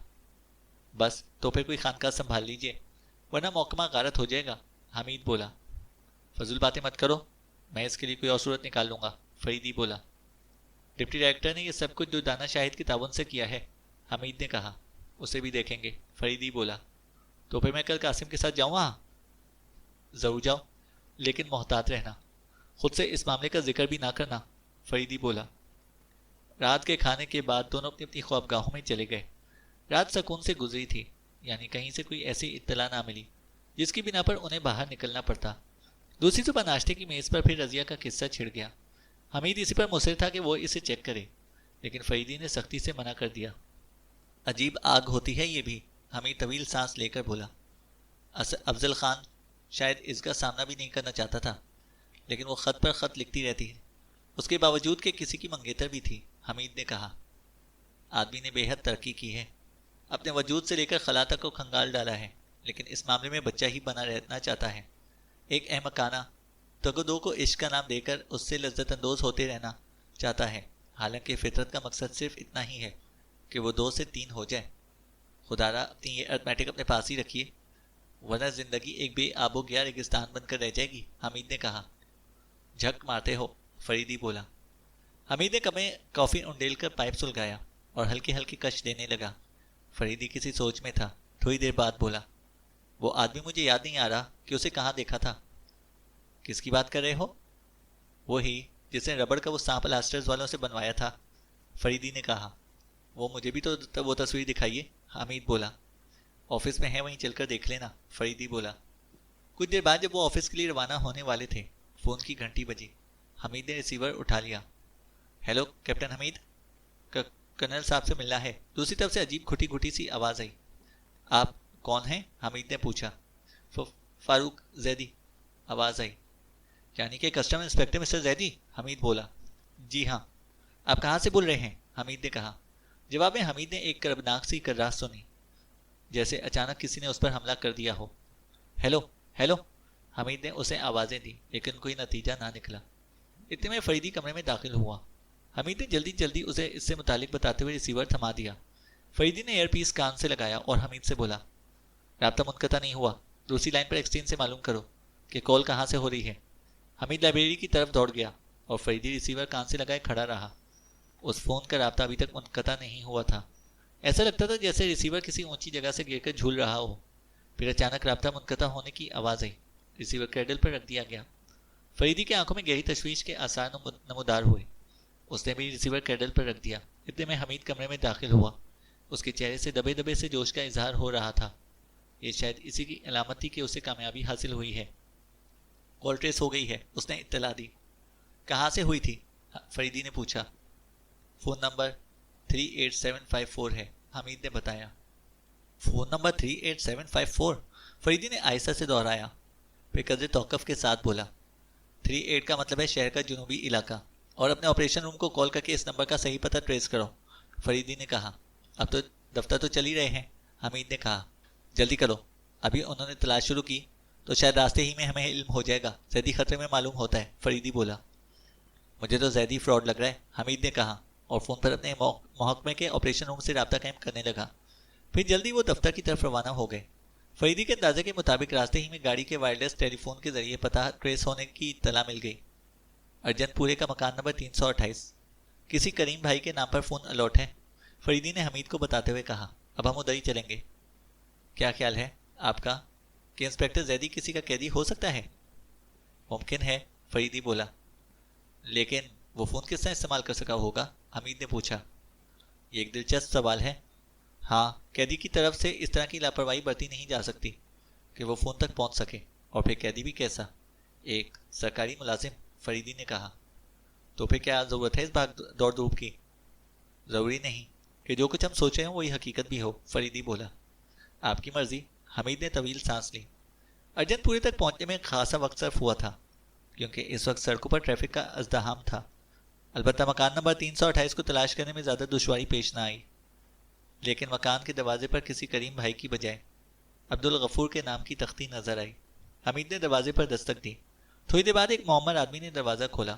بس تو پھر کوئی خانقاہ سنبھال لیجئے، ورنہ محکمہ غارت ہو جائے گا، حمید بولا۔ فضول باتیں مت کرو، میں اس کے لیے کوئی اور صورت نکال لوں گا، فریدی بولا۔ ڈپٹی ڈائریکٹر نے یہ سب کچھ دردانہ شاہد کے تعاون سے کیا ہے، حمید نے کہا۔ اسے بھی دیکھیں گے، فریدی بولا۔ تو پھر میں کل قاسم کے ساتھ جاؤں وہاں؟ ضرور جاؤ، لیکن محتاط رہنا، خود سے اس معاملے کا ذکر بھی نہ کرنا، فریدی بولا۔ رات کے کھانے کے بعد دونوں اپنی اپنی خوابگاہوں میں چلے گئے۔ رات سکون سے گزری تھی، یعنی کہیں سے کوئی ایسی اطلاع نہ ملی جس کی بنا پر انہیں باہر نکلنا پڑتا۔ دوسری صبح ناشتے کی میز پر پھر رضیہ کا قصہ چھڑ گیا۔ حمید اسی پر مصر تھا کہ وہ اسے چیک کرے، لیکن فریدی نے سختی سے منع کر دیا۔ عجیب آگ ہوتی ہے یہ بھی، حمید طویل سانس لے کر بولا۔ افضل خان شاید اس کا سامنا بھی نہیں کرنا چاہتا تھا، لیکن وہ خط پر خط لکھتی رہتی ہے، اس کے باوجود کہ کسی کی منگیتر بھی تھی، حمید نے کہا۔ آدمی نے بے حد ترقی کی ہے، اپنے وجود سے لے کر خلا تک کو کھنگال ڈالا ہے، لیکن اس معاملے میں بچہ ہی بنا رہنا چاہتا ہے۔ ایک احمقانہ تگدو کو عشق کا نام دے کر اس سے لذت اندوز ہوتے رہنا چاہتا ہے، حالانکہ فطرت کا مقصد صرف اتنا ہی ہے کہ وہ 2 سے 3 ہو جائے۔ خدا را اپنی یہ ارتھمیٹک اپنے پاس ہی رکھیے، ورنہ زندگی ایک بے آب و گیا ریگستان بن کر رہ جائے گی، حمید نے کہا۔ جھک مارتے ہو، فریدی بولا۔ حمید نے کمیں کافی انڈیل کر پائپ سلگایا اور ہلکے ہلکے کش دینے لگا۔ فریدی کسی سوچ میں تھا، تھوڑی دیر بعد بولا۔ وہ آدمی مجھے یاد نہیں آ رہا کہ اسے کہاں دیکھا تھا۔ کس کی بات کر رہے ہو؟ وہی جس نے ربڑ کا وہ سانپ لاسٹرز والوں سے بنوایا تھا، فریدی نے کہا۔ وہ مجھے بھی تو وہ تصویر دکھائیے، حمید بولا۔ آفس میں ہے، وہیں چل کر دیکھ لینا، فریدی بولا۔ کچھ دیر بعد جب وہ آفس کے لیے روانہ ہونے والے تھے، فون کی گھنٹی بجی۔ حمید نے ریسیور اٹھا لیا۔ ہیلو کیپٹن حمید، کرنل صاحب سے ملنا ہے، دوسری طرف سے عجیب گھٹی گھٹی سی آواز آئی۔ آپ کون ہیں؟ حمید نے پوچھا۔ فاروق زیدی، آواز آئی۔ یعنی کہ کسٹم انسپکٹر مسٹر زیدی، حمید بولا۔ جی ہاں۔ آپ کہاں سے بول رہے ہیں؟ حمید نے کہا۔ جواب میں حمید نے ایک کربناک سی کراہ سنی، جیسے اچانک کسی نے اس پر حملہ کر دیا ہو۔ ہیلو ہیلو، حمید نے اسے آوازیں دی، لیکن کوئی نتیجہ نہ نکلا۔ اتنے میں فریدی کمرے میں داخل ہوا۔ حمید نے جلدی جلدی اسے اس سے متعلق بتاتے ہوئے ریسیور تھما دیا۔ فریدی نے ایئر پیس کان سے لگایا اور حمید سے بولا، رابطہ منقطع نہیں ہوا، دوسری لائن پر ایکسچینج سے معلوم کرو کہ کال کہاں سے ہو رہی ہے۔ حمید لائبریری کی طرف دوڑ گیا اور فریدی ریسیور کان سے لگائے کھڑا رہا۔ اس فون کا رابطہ ابھی تک منقطع نہیں ہوا تھا۔ ایسا لگتا تھا جیسے ریسیور کسی اونچی جگہ سے گر کر جھول رہا ہو۔ پھر اچانک رابطہ منقطع ہونے کی آواز آئی، ریسیور کریڈل پر رکھ دیا گیا۔ فریدی کی آنکھوں میں گہری تشویش کے آثار نمودار ہوئے۔ اس نے بھی ریسیور کریڈل پر رکھ دیا۔ اتنے میں حمید کمرے میں داخل ہوا۔ اس کے چہرے سے دبے دبے سے جوش کا اظہار ہو رہا تھا۔ یہ شاید اسی کی علامت تھی کہ اسے کامیابی حاصل ہوئی ہے۔ کال ٹریس ہو گئی ہے، اس نے اطلاع دی۔ کہاں سے ہوئی تھی؟ فریدی نے پوچھا۔ فون نمبر 38754 ہے، حمید نے بتایا۔ Phone number 38754؟ فریدی نے آہستہ سے دہرایا، پھر قدر توقف کے ساتھ بولا۔ 38 کا مطلب ہے شہر کا جنوبی علاقہ، اور اپنے آپریشن روم کو کال کر کے اس نمبر کا صحیح پتہ ٹریس کرو، فریدی نے کہا۔ اب تو دفتر تو چل ہی رہے ہیں، حمید نے کہا۔ جلدی کرو، ابھی انہوں نے تلاش شروع کی تو شاید راستے ہی میں ہمیں علم ہو جائے گا۔ زیدی خطرے میں معلوم ہوتا ہے، فریدی بولا۔ مجھے تو زیدی فراڈ لگ رہا ہے، حمید نے کہا، اور فون پر اپنے محکمے کے آپریشن روم سے رابطہ قائم کرنے لگا۔ پھر جلدی وہ دفتر کی طرف روانہ ہو گئے۔ فریدی کے اندازے کے مطابق راستے ہی میں گاڑی کے وائرلیس ٹیلی فون کے ذریعے پتہ ٹریس ہونے کی اطلاع مل گئی۔ ارجن پورے کا مکان نمبر 328، کسی کریم بھائی کے نام پر فون الاٹ ہے، فریدی نے حمید کو بتاتے ہوئے کہا۔ اب ہم ادھر ہی چلیں گے۔ کیا خیال ہے آپ کا کہ انسپکٹر زیدی کسی کا قیدی ہو سکتا ہے؟ ممکن ہے، فریدی بولا، لیکن وہ فون کس طرح استعمال کر سکا ہوگا؟ حمید نے پوچھا۔ یہ ایک دلچسپ سوال ہے۔ ہاں، قیدی کی طرف سے اس طرح کی لاپرواہی برتی نہیں جا سکتی کہ وہ فون تک پہنچ سکے، اور پھر قیدی بھی کیسا؟ ایک سرکاری ملازم، فریدی نے کہا۔ تو پھر کیا ضرورت ہے اس بھاگ دوڑ دھوپ کی؟ ضروری نہیں کہ جو کچھ ہم سوچے ہوں وہی حقیقت بھی ہو، فریدی بولا۔ آپ کی مرضی، حمید نے طویل سانس لی۔ ارجن پورے تک پہنچنے میں خاصا وقت صرف ہوا تھا، کیونکہ اس وقت سڑکوں پر ٹریفک کا ازدحام تھا۔ البتہ مکان نمبر 328 کو تلاش کرنے میں زیادہ دشواری پیش نہ آئی، لیکن مکان کے دروازے پر کسی کریم بھائی کی بجائے عبدالغفور کے نام کی تختی نظر آئی۔ حمید نے دروازے پر دستک دی۔ تھوڑی دیر بعد ایک معمر آدمی نے دروازہ کھولا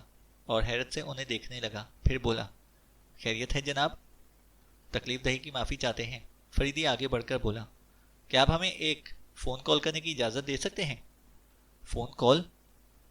اور حیرت سے انہیں دیکھنے لگا، پھر بولا، خیریت ہے جناب؟ تکلیف دہی کی معافی چاہتے ہیں، فریدی آگے بڑھ کر بولا۔ کیا آپ ہمیں ایک فون کال کرنے کی اجازت دے سکتے ہیں؟ Phone call?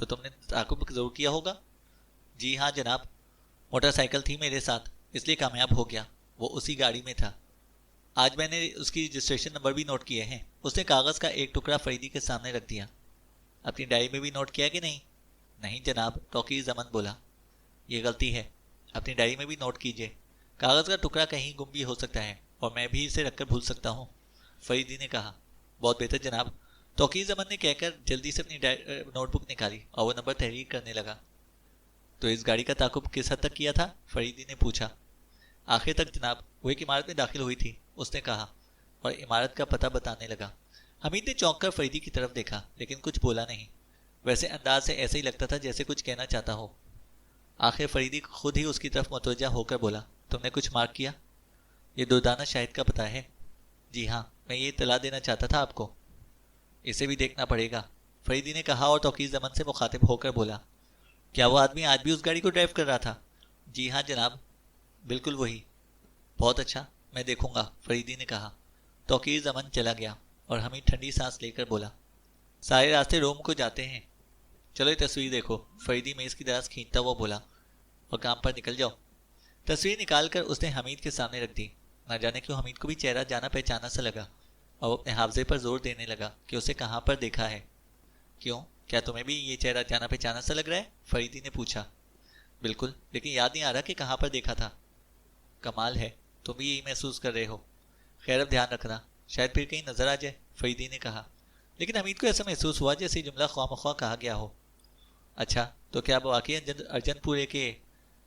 تو تم نے تعاقب ضرور کیا ہوگا؟ جی ہاں جناب، موٹر سائیکل تھی میرے ساتھ، اس لیے کامیاب ہو گیا، وہ اسی گاڑی میں تھا۔ آج میں نے اس کی رجسٹریشن نمبر بھی نوٹ کیے ہیں۔ اس نے کاغذ کا ایک ٹکڑا فریدی کے سامنے رکھ دیا۔ اپنی ڈائری میں بھی نوٹ کیا کہ نہیں؟ نہیں جناب، توقیر زمن بولا۔ یہ غلطی ہے، اپنی ڈائری میں بھی نوٹ کیجیے۔ کاغذ کا ٹکڑا کہیں گم بھی ہو سکتا ہے اور میں بھی اسے رکھ کر بھول سکتا ہوں، فریدی نے کہا۔ بہت بہتر جناب، توقیر زمن نے کہہ کر جلدی سے اپنی نوٹ بک نکالی اور وہ نمبر تحریر کرنے لگا۔ تو اس گاڑی کا تعاقب کس حد تک کیا تھا؟ فریدی نے پوچھا۔ آخر تک جناب، وہ ایک عمارت میں داخل ہوئی تھی، اس نے کہا اور عمارت کا پتہ بتانے لگا۔ حمید نے چونک کر فریدی کی طرف دیکھا لیکن کچھ بولا نہیں، ویسے انداز سے ایسے ہی لگتا تھا جیسے کچھ کہنا چاہتا ہو۔ آخر فریدی خود ہی اس کی طرف متوجہ ہو کر بولا، تم نے کچھ مارک کیا؟ یہ دردانہ شاہد کا پتہ ہے۔ جی ہاں، میں یہ اطلاع دینا چاہتا تھا آپ کو۔ اسے بھی دیکھنا پڑے گا، فریدی نے کہا اور توقیر زمن سے مخاطب ہو کر بولا، کیا وہ آدمی آج بھی اس گاڑی کو ڈرائیو کر رہا تھا؟ جی ہاں جناب، بالکل وہی۔ بہت اچھا، میں دیکھوں گا، فریدی نے کہا۔ توقیر زمن چلا گیا اور حمید ٹھنڈی سانس لے کر بولا، سارے راستے روم کو جاتے ہیں، چلو یہ تصویر دیکھو، فریدی میز کی دراز کھینچتا ہوا بولا، اور کام پر نکل جاؤ۔ تصویر نکال کر اس نے حمید کے سامنے رکھ دی۔ نہ جانے کیوں حمید کو بھی چہرہ جانا پہچانا سا لگا اور وہ اپنے حافظے پر زور دینے لگا کہ اسے کہاں پر دیکھا ہے۔ کیوں، کیا تمہیں بھی یہ چہرہ جانا پہچانا سا لگ رہا ہے؟ فریدی نے پوچھا۔ بالکل، لیکن یاد نہیں آ رہا کہ کہاں پر دیکھا تھا۔ کمال ہے، تم بھی یہی محسوس کر رہے ہو۔ خیر اب دھیان رکھنا، شاید پھر کہیں نظر آ جائے، فریدی نے کہا۔ لیکن حمید کو ایسا محسوس ہوا جیسے جملہ خواہ مخواہ کہا گیا ہو۔ اچھا، تو کیا اب واقعی ارجن پورے کے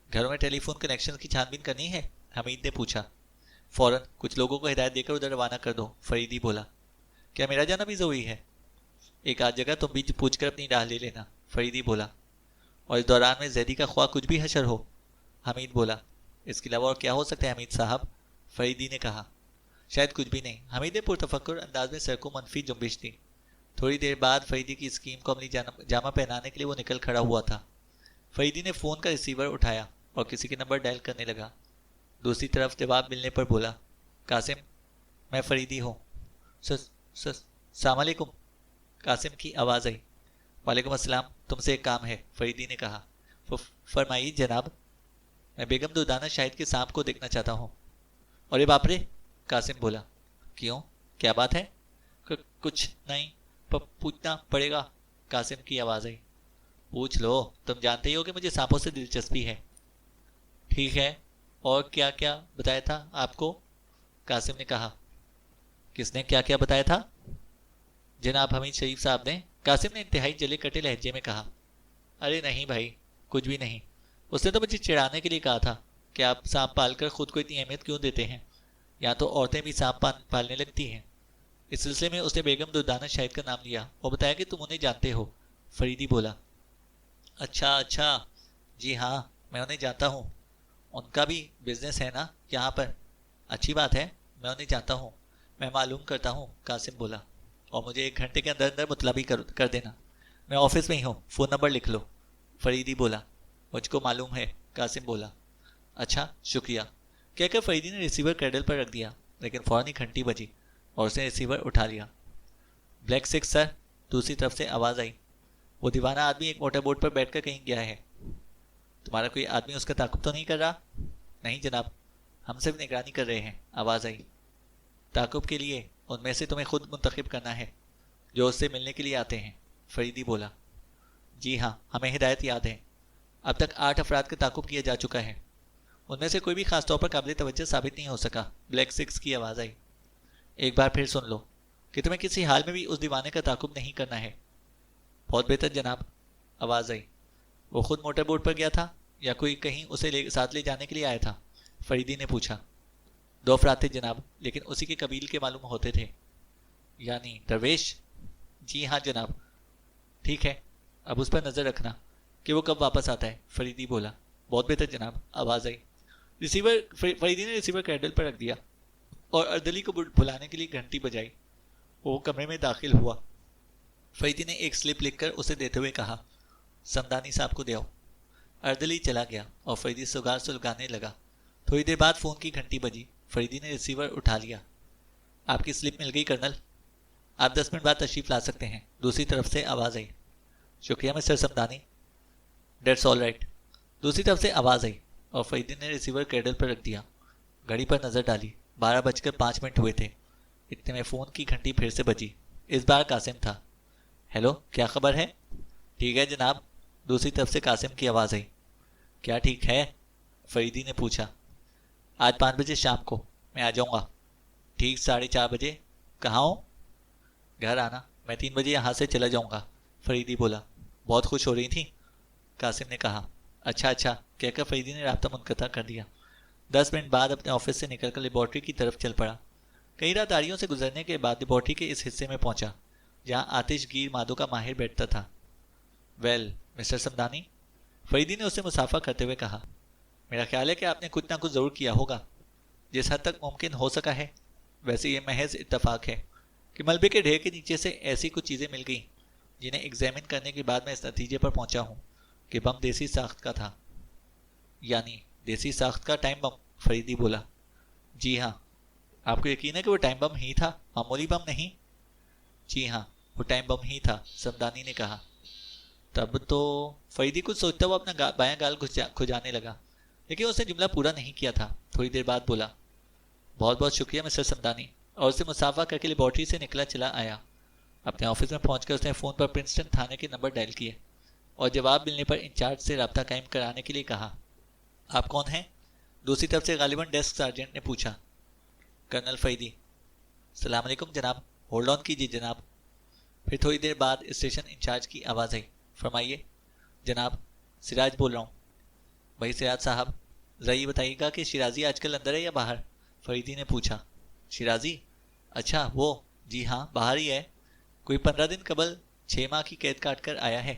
گھروں میں ٹیلی فون کنیکشن کی چھان بین کرنی ہے؟ حمید نے پوچھا۔ فوراً کچھ لوگوں کو ہدایت دے کر ادھر روانہ کر دو، فریدی بولا۔ کیا میرا جانا بھی ضروری ہے؟ ایک آدھ جگہ تم بھی پوچھ کر اپنی راہ لے لینا، فریدی بولا۔ اور اس دوران میں زیدی کا خواہ کچھ بھی حشر ہو، حمید بولا۔ اس کے علاوہ اور کیا ہو سکتا ہے حمید صاحب؟ فریدی نے کہا۔ شاید کچھ بھی نہیں، حمید نے پرتفکر انداز میں سر کو منفی جنبش دی۔ تھوڑی دیر بعد فریدی کی اسکیم کو عملی جامہ پہنانے کے لیے وہ نکل کھڑا ہوا تھا۔ فریدی نے فون کا ریسیور اٹھایا اور کسی کے نمبر ڈائل کرنے لگا۔ دوسری طرف جواب ملنے پر بولا، قاسم، میں فریدی ہوں۔ السلام علیکم، قاسم کی آواز آئی۔ وعلیکم السلام، تم سے ایک کام ہے، فریدی نے کہا۔ فرمائیے جناب۔ میں بیگم دردانہ شاہد کے سانپ کو دیکھنا چاہتا ہوں۔ اور یہ باپرے، قاسم بولا۔ کیوں، کیا بات ہے؟ کچھ نہیں، پوچھنا پڑے گا، قاسم کی آواز آئی۔ پوچھ لو، تم جانتے ہی ہو کہ مجھے سانپوں سے دلچسپی ہے۔ ٹھیک ہے، اور کیا کیا بتایا تھا آپ کو؟ قاسم نے کہا۔ کس نے کیا کیا بتایا تھا؟ جناب حمید شریف صاحب نے، قاسم نے انتہائی جلے کٹے لہجے میں کہا۔ ارے نہیں بھائی، کچھ بھی نہیں، اس نے تو مجھے چڑھانے کے لیے کہا تھا کہ آپ سانپ پال کر خود کو اتنی اہمیت کیوں دیتے ہیں، یہاں تو عورتیں بھی سانپ پالنے لگتی ہیں۔ اس سلسلے میں اس نے بیگم دردانہ شاہد کا نام لیا اور بتایا کہ تم انہیں جانتے ہو، فریدی بولا۔ اچھا، جی ہاں، میں انہیں جانتا ہوں، ان کا بھی بزنس ہے نا یہاں پر۔ اچھی بات ہے، میں انہیں جانتا ہوں، میں معلوم کرتا ہوں، قاسم بولا، اور مجھے 1 گھنٹے کے اندر اندر مطلع بھی کر دینا، میں آفس میں ہی ہوں، فون نمبر لکھ لو، فریدی بولا۔ مجھ کو معلوم ہے، قاسم بولا۔ اچھا، شکریہ، کہہ کر فریدی نے ریسیور کیڈل پر رکھ دیا، لیکن فوراً ہی گھنٹی بجی اور اس نے ریسیور اٹھا لیا۔ بلیک 6 سر، دوسری طرف سے آواز آئی۔ وہ دیوانہ آدمی ایک موٹر بوٹ پر بیٹھ کر کہیں گیا ہے۔ تمہارا کوئی آدمی اس کا تعاقب تو نہیں کر رہا؟ نہیں جناب، ہم صرف نگرانی کر رہے ہیں، آواز آئی۔ تعاقب کے لیے ان میں سے تمہیں خود منتخب کرنا ہے جو اس سے ملنے کے لیے آتے ہیں، فریدی بولا۔ جی ہاں، ہمیں ہدایت یاد ہے، اب تک 8 افراد کا تعاقب کیا جا چکا ہے، ان میں سے کوئی بھی خاص طور پر قابل توجہ ثابت نہیں ہو سکا، بلیک 6 کی آواز آئی۔ ایک بار پھر سن لو کہ تمہیں کسی حال میں بھی اس دیوانے کا تعاقب نہیں کرنا ہے۔ بہت بہتر جناب، آواز آئی۔ وہ خود موٹر بوٹ پر گیا تھا یا کوئی کہیں اسے ساتھ لے جانے کے لیے آیا تھا؟ فریدی نے پوچھا۔ 2 افراد تھے جناب، لیکن اسی کے قبیل کے معلوم ہوتے تھے۔ یعنی درویش؟ جی ہاں جناب۔ ٹھیک ہے، اب اس پر نظر رکھنا کہ وہ کب واپس آتا ہے، فریدی بولا۔ بہت بہتر جناب، آواز آئی۔ فریدی نے ریسیور کیڈل پر رکھ دیا اور اردلی کو بلانے کے لیے گھنٹی بجائی۔ وہ کمرے میں داخل ہوا۔ فریدی نے ایک سلپ لکھ کر اسے دیتے ہوئے کہا، سمدانی صاحب کو دے آؤ۔ اردلی چلا گیا اور فریدی سگار سلگانے لگا۔ تھوڑی دیر بعد فون کی گھنٹی بجی۔ فریدی نے ریسیور اٹھا لیا۔ آپ کی سلپ مل گئی کرنل، آپ 10 منٹ بعد تشریف لا سکتے ہیں، دوسری طرف سے آواز آئی۔ شکریہ mister Samdani. That's all right. دوسری طرف سے آواز آئی اور فریدی نے ریسیور کریڈل پر رکھ دیا. گھڑی پر نظر ڈالی. 12:05 ہوئے تھے. اتنے میں فون کی گھنٹی پھر سے بجی. اس بار قاسم تھا. ہیلو، کیا خبر ہے؟ ٹھیک ہے جناب. دوسری طرف سے قاسم کی آواز آئی. کیا ٹھیک ہے؟ فریدی نے پوچھا. آج 5 بجے شام کو میں آ جاؤں گا. ٹھیک 4:30 بجے. کہاں ہوں؟ گھر آنا. میں 3 بجے یہاں سے چلا جاؤں گا. فریدی بولا. بہت خوش ہو رہی تھی؟ قاسم نے کہا. اچھا اچھا کہہ کر فریدی نے رابطہ منقطع کر دیا. 10 منٹ بعد اپنے آفس سے نکل کر لیبارٹری کی طرف چل پڑا. کئی راہداریوں سے گزرنے کے بعد لیبارٹری کے اس حصے میں پہنچا جہاں آتش گیر مادوں کا ماہر بیٹھتا تھا. ویل مسٹر سمدانی، فریدی نے اسے مسافہ کرتے ہوئے کہا. میرا خیال ہے کہ آپ نے کچھ نہ کچھ ضرور کیا ہوگا، جس حد تک ممکن ہو سکا ہے. ویسے یہ محض اتفاق ہے کہ ملبے کے ڈھیر کے نیچے سے ایسی کچھ چیزیں مل گئیں جنہیں ایگزامن کرنے کے بعد میں اس نتیجے پر پہنچا ہوں کہ بم دیسی ساخت کا تھا. یعنی دیسی ساخت کا ٹائم بم؟ فریدی بولا. جی ہاں. آپ کو یقین ہے کہ وہ ٹائم بم ہی تھا، معمولی بم نہیں؟ جی ہاں وہ ٹائم بم ہی تھا، سمدانی نے کہا. تب تو فریدی کچھ سوچتا ہوا اپنا بایاں گال کھجانے لگا، لیکن اس نے جملہ پورا نہیں کیا تھا. تھوڑی دیر بعد بولا. بہت بہت شکریہ مسٹر سمدانی، اور اسے مسافہ کر کے لیبارٹری سے نکلا چلا آیا. اپنے آفس میں پہنچ کر اس نے فون پر پرنسٹن تھانے کے نمبر ڈائل کیے اور جواب ملنے پر انچارج سے رابطہ قائم کرانے کے لیے کہا. آپ کون ہیں؟ دوسری طرف سے غالباً ڈیسک سارجنٹ نے پوچھا. کرنل فریدی. السلام علیکم جناب. ہولڈ آن کیجیے جناب. پھر تھوڑی دیر بعد اسٹیشن انچارج کی آواز آئی. فرمائیے. جناب سراج بول رہا ہوں. بھائی سراج صاحب، ذرا یہ بتائیے گا کہ شیرازی آج کل اندر ہے یا باہر؟ فریدی نے پوچھا. شیرازی؟ اچھا وہ. جی ہاں باہر ہی ہے. کوئی 15 دن قبل 6 ماہ کی قید کاٹ کر آیا ہے.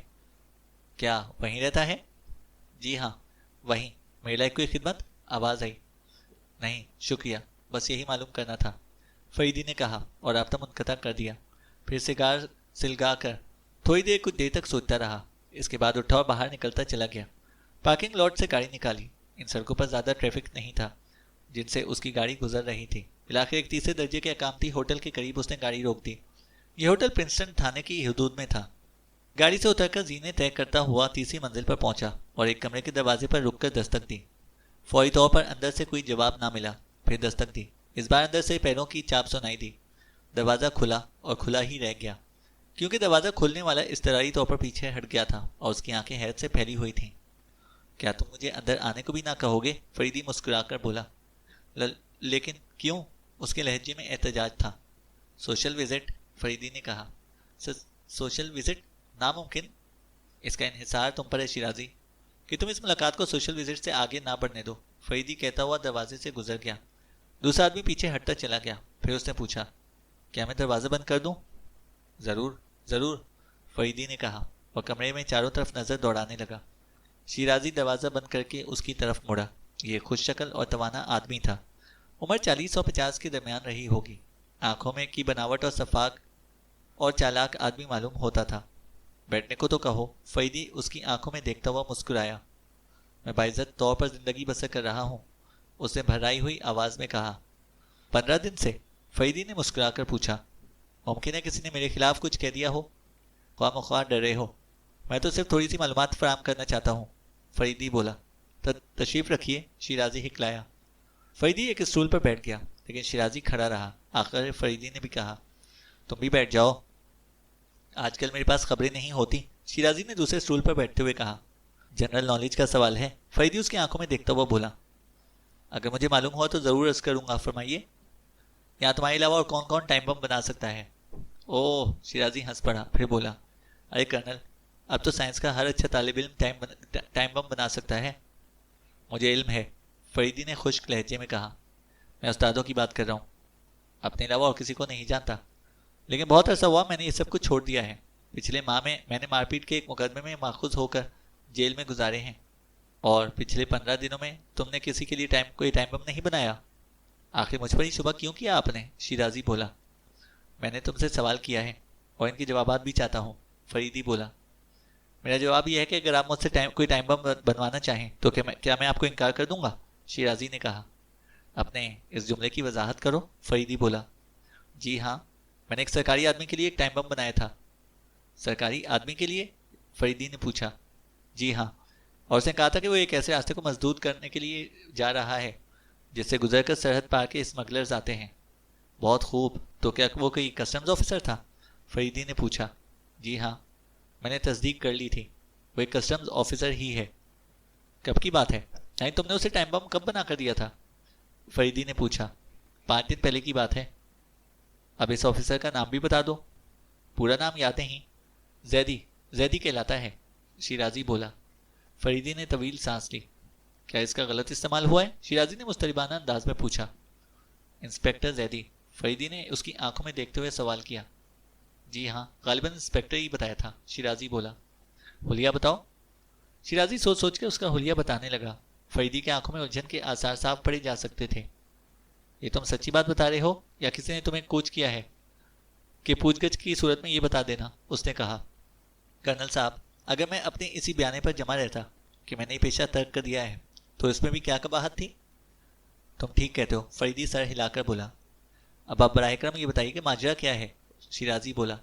کیا وہیں رہتا ہے؟ جی ہاں وہیں. میرے لائق کوئی خدمت؟ آواز آئی. نہیں شکریہ، بس یہی معلوم کرنا تھا، فریدی نے کہا اور رابطہ منقطع کر دیا. پھر سگار سلگا کر تھوڑی دیر کچھ دیر تک سوچتا رہا. اس کے بعد اٹھا اور باہر نکلتا چلا گیا. پارکنگ لاٹ سے گاڑی نکالی. ان سڑکوں پر زیادہ ٹریفک نہیں تھا جن سے اس کی گاڑی گزر رہی تھی. بالآخر ایک تیسرے درجے کے اقامتی ہوٹل کے قریب اس نے گاڑی روک دی. یہ ہوٹل پرنسٹن تھانے کی حدود میں تھا. گاڑی سے اتر کر زینے طے کرتا ہوا تیسری منزل پر پہنچا اور ایک کمرے کے دروازے پر رک کر دستک دی. فوری طور پر اندر سے کوئی جواب نہ ملا. پھر دستک دی. اس بار اندر سے پیروں کی چاپ سنائی دی. دروازہ کھلا اور کھلا ہی رہ گیا، کیونکہ دروازہ کھلنے والا اضطراری طور پر پیچھے ہٹ گیا تھا اور اس کی آنکھیں حیرت سے پھیلی ہوئی تھیں. کیا تم مجھے اندر آنے کو بھی نہ کہو گے؟ فریدی مسکرا کر بولا. لیکن کیوں؟ اس کے لہجے میں احتجاج تھا. سوشل وزٹ، فریدی نے کہا. Social visit? ناممکن. اس کا انحصار تم پر ہے شیرازی، کہ تم اس ملاقات کو سوشل وزٹ سے آگے نہ بڑھنے دو. فریدی کہتا ہوا دروازے سے گزر گیا. دوسرا آدمی پیچھے ہٹتا چلا گیا. پھر اس نے پوچھا. کیا میں دروازہ بند کر دوں؟ ضرور ضرور، فریدی نے کہا اور کمرے میں چاروں طرف نظر دوڑانے لگا. شیرازی دروازہ بند کر کے اس کی طرف مڑا. یہ خوش شکل اور توانا آدمی تھا. عمر 40 اور 50 کے درمیان رہی ہوگی. آنکھوں میں کی بناوٹ اور صفاق اور چالاک آدمی معلوم ہوتا تھا. بیٹھنے کو تو کہو. فریدی اس کی آنکھوں میں دیکھتا ہوا مسکرایا. میں باعزت طور پر زندگی بسر کر رہا ہوں، اس نے بھرائی ہوئی آواز میں کہا. 15 دن سے؟ فریدی نے مسکرا کر پوچھا. ممکن ہے کسی نے میرے خلاف کچھ کہہ دیا ہو. خواہ مخواہ ڈرے ہو. میں تو صرف تھوڑی سی معلومات فراہم کرنا چاہتا ہوں، فریدی بولا. تشریف رکھیے، شیرازی ہکلایا. فریدی ایک اسٹول پر بیٹھ گیا، لیکن شیرازی کھڑا رہا. آخر فریدی نے بھی کہا. تم بھی بیٹھ جاؤ. آج کل میرے پاس خبریں نہیں ہوتی، شیرازی نے دوسرے اسٹول پر بیٹھتے ہوئے کہا. جنرل نالج کا سوال ہے، فریدی اس کی آنکھوں میں دیکھتا ہوا بولا. اگر مجھے معلوم ہوا تو ضرور عرض کروں گا، فرمائیے. یہاں تمہارے علاوہ اور کون کون ٹائم بم بنا سکتا ہے؟ اوہ، شیرازی ہنس پڑا. پھر بولا. ارے کرنل، اب تو سائنس کا ہر اچھا طالب علم ٹائم بم بنا سکتا ہے. مجھے علم ہے، فریدی نے خشک لہجے میں کہا. میں استادوں کی بات کر رہا ہوں، اپنے علاوہ اور کسی کو نہیں جانتا. لیکن بہت عرصہ ہوا میں نے یہ سب کچھ چھوڑ دیا ہے. پچھلے ماہ میں نے مار پیٹ کے ایک مقدمے میں ماخوذ ہو کر جیل میں گزارے ہیں. اور پچھلے 15 دنوں میں تم نے کسی کے لیے کوئی ٹائم بم نہیں بنایا. آخر مجھ پر ہی شبہ کیوں کیا آپ نے؟ شیرازی بولا. میں نے تم سے سوال کیا ہے اور ان کے جوابات بھی چاہتا ہوں، فریدی بولا. میرا جواب یہ ہے کہ اگر آپ مجھ سے کوئی ٹائم بم بنوانا چاہیں تو کیا میں آپ کو انکار کر دوں گا؟ شیرازی نے کہا. اپنے اس جملے کی وضاحت کرو، فریدی بولا. جی ہاں، میں نے ایک سرکاری آدمی کے لیے ایک ٹائم بم بنایا تھا. سرکاری آدمی کے لیے؟ فریدی نے پوچھا۔ جی ہاں، اور اس نے کہا تھا کہ وہ ایک ایسے راستے کو مسدود کرنے کے لیے جا رہا ہے جس سے گزر کر سرحد پار کے اسمگلرز آتے ہیں۔ بہت خوب، تو کیا وہ کوئی کسٹمز آفیسر تھا؟ فریدی نے پوچھا۔ جی ہاں، میں نے تصدیق کر لی تھی، وہ ایک کسٹمز آفیسر ہی ہے۔ کب کی بات ہے؟ نہیں، تم نے اسے ٹائم بم کب بنا کر دیا تھا؟ فریدی نے پوچھا۔ 5 دن پہلے کی بات ہے۔ اب اس آفیسر کا نام بھی بتا دو۔ پورا نام یاد نہیں؟ زیدی کہلاتا ہے، شیرازی بولا۔ فریدی نے طویل سانس لی۔ کیا اس کا غلط استعمال ہوا ہے؟ شیرازی نے مستربانہ انداز میں پوچھا۔ انسپکٹر زیدی، فریدی نے اس کی آنکھوں میں دیکھتے ہوئے سوال کیا۔ جی ہاں، غالباً انسپکٹر ہی بتایا تھا، شیرازی بولا۔ حلیہ بتاؤ۔ شیرازی سوچ سوچ کے اس کا حلیہ بتانے لگا۔ فریدی کے آنکھوں میں الجھن کے آثار صاف پڑے جا سکتے تھے۔ یہ تم سچی بات بتا رہے ہو یا کسی نے تمہیں کوچ کیا ہے؟ کہ پوچھ گچھ کی صورت میں یہ بتا دینا، اس نے کہا۔ کرنل صاحب، اگر میں اپنے اسی بیانے پر جمع رہتا کہ میں نے پیشہ ترک کر دیا ہے تو اس میں بھی کیا قباحت تھی؟ تم ٹھیک کہتے ہو، فریدی سر ہلا کر بولا۔ اب آپ براہ کرم یہ بتائیے کہ ماجرا کیا ہے؟ شیرازی بولا۔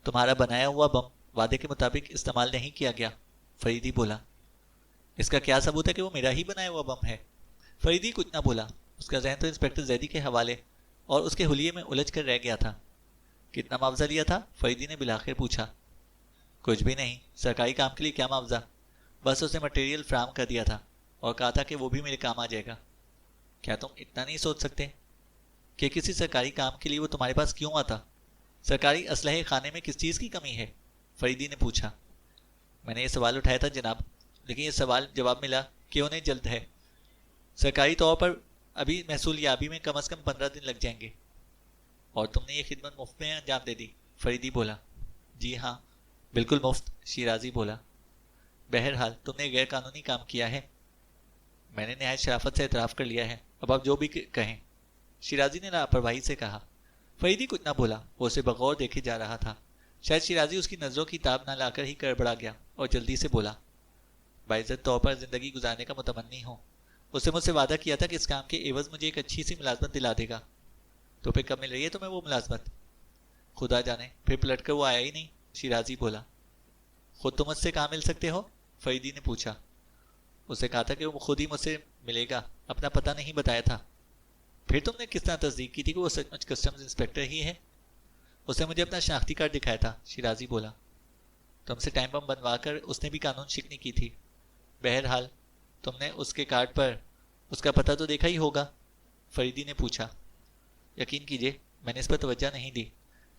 تمہارا بنایا ہوا بم وعدے کے مطابق استعمال نہیں کیا گیا، فریدی بولا۔ اس کا کیا ثبوت ہے کہ وہ میرا ہی بنایا ہوا بم ہے؟ فریدی کچھ نہ بولا، اس کا ذہن تو انسپکٹر زیدی کے حوالے اور اس کے حلیے میں الجھ کر رہ گیا تھا۔ کتنا معاوضہ لیا تھا؟ فریدی نے بالآخر پوچھا۔ کچھ بھی نہیں، سرکاری کام کے لیے کیا معاوضہ، بس اس نے مٹیریل فراہم کر دیا تھا اور کہا تھا کہ وہ بھی میرے کام آ جائے گا۔ کیا تم اتنا نہیں سوچ سکتے کہ کسی سرکاری کام کے لیے وہ تمہارے پاس کیوں آتا؟ سرکاری اسلحے خانے میں کس چیز کی کمی ہے؟ فریدی نے پوچھا۔ میں نے یہ سوال اٹھایا تھا جناب، لیکن یہ سوال جواب ملا کہ انہیں جلد ہے۔ سرکاری طور پر ابھی محصول یابی میں کم از کم 15 دن لگ جائیں گے۔ اور تم نے یہ خدمت مفت میں انجام دے دی، فریدی بولا۔ جی ہاں، بالکل مفت، شیرازی بولا۔ بہرحال تم نے غیر قانونی کام کیا ہے۔ میں نے نہایت شرافت سے اعتراف کر لیا ہے، اب آپ جو بھی کہیں، شیرازی نے لاپرواہی سے کہا۔ فریدی کچھ نہ بولا، وہ اسے بغور دیکھے جا رہا تھا۔ شاید شیرازی اس کی نظروں کی تاب نہ لا کر ہی گڑبڑا گیا اور جلدی سے بولا۔ باعزت طور پر زندگی گزارنے کا متمنی ہوں۔ اس نے مجھ سے وعدہ کیا تھا کہ اس کام کے عوض مجھے ایک اچھی سی ملازمت دلا دے گا۔ تو پھر کب مل رہی ہے تمہیں وہ ملازمت؟ خدا جانے، پھر پلٹ کر وہ آیا ہی نہیں، شیرازی بولا۔ خود تم مجھ سے کہاں مل سکتے ہو؟ فریدی نے پوچھا۔ اسے کہا تھا کہ وہ خود ہی مجھ سے ملے گا، اپنا پتہ نہیں بتایا تھا۔ پھر تم نے کس طرح تصدیق کی تھی کہ وہ سچ مچ کسٹمز انسپکٹر ہی ہے؟ اس نے مجھے اپنا شناختی کارڈ دکھایا تھا، شیرازی بولا۔ تم سے ٹائم بم بنوا کر اس نے بھی قانون شکنی کی تھی۔ بہرحال تم نے اس کے کارڈ پر اس کا پتہ تو دیکھا ہی ہوگا، فریدی نے پوچھا۔ یقین کیجیے میں نے اس پر توجہ نہیں دی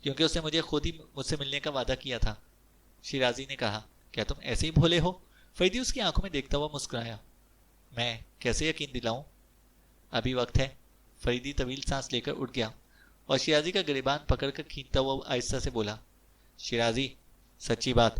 کیونکہ اس نے مجھے خود ہی مجھ سے ملنے کا وعدہ کیا تھا، شیرازی نے کہا۔ کیا تم ایسے ہی بھولے ہو؟ فریدی اس کی آنکھوں میں دیکھتا ہوا مسکرایا۔ میں کیسے یقین دلاؤں؟ ابھی وقت ہے۔ فریدی طویل سانس لے کر اٹھ گیا اور شیرازی کا گریبان پکڑ کر کھینچتا ہوا آہستہ سے بولا۔ شیرازی، سچی بات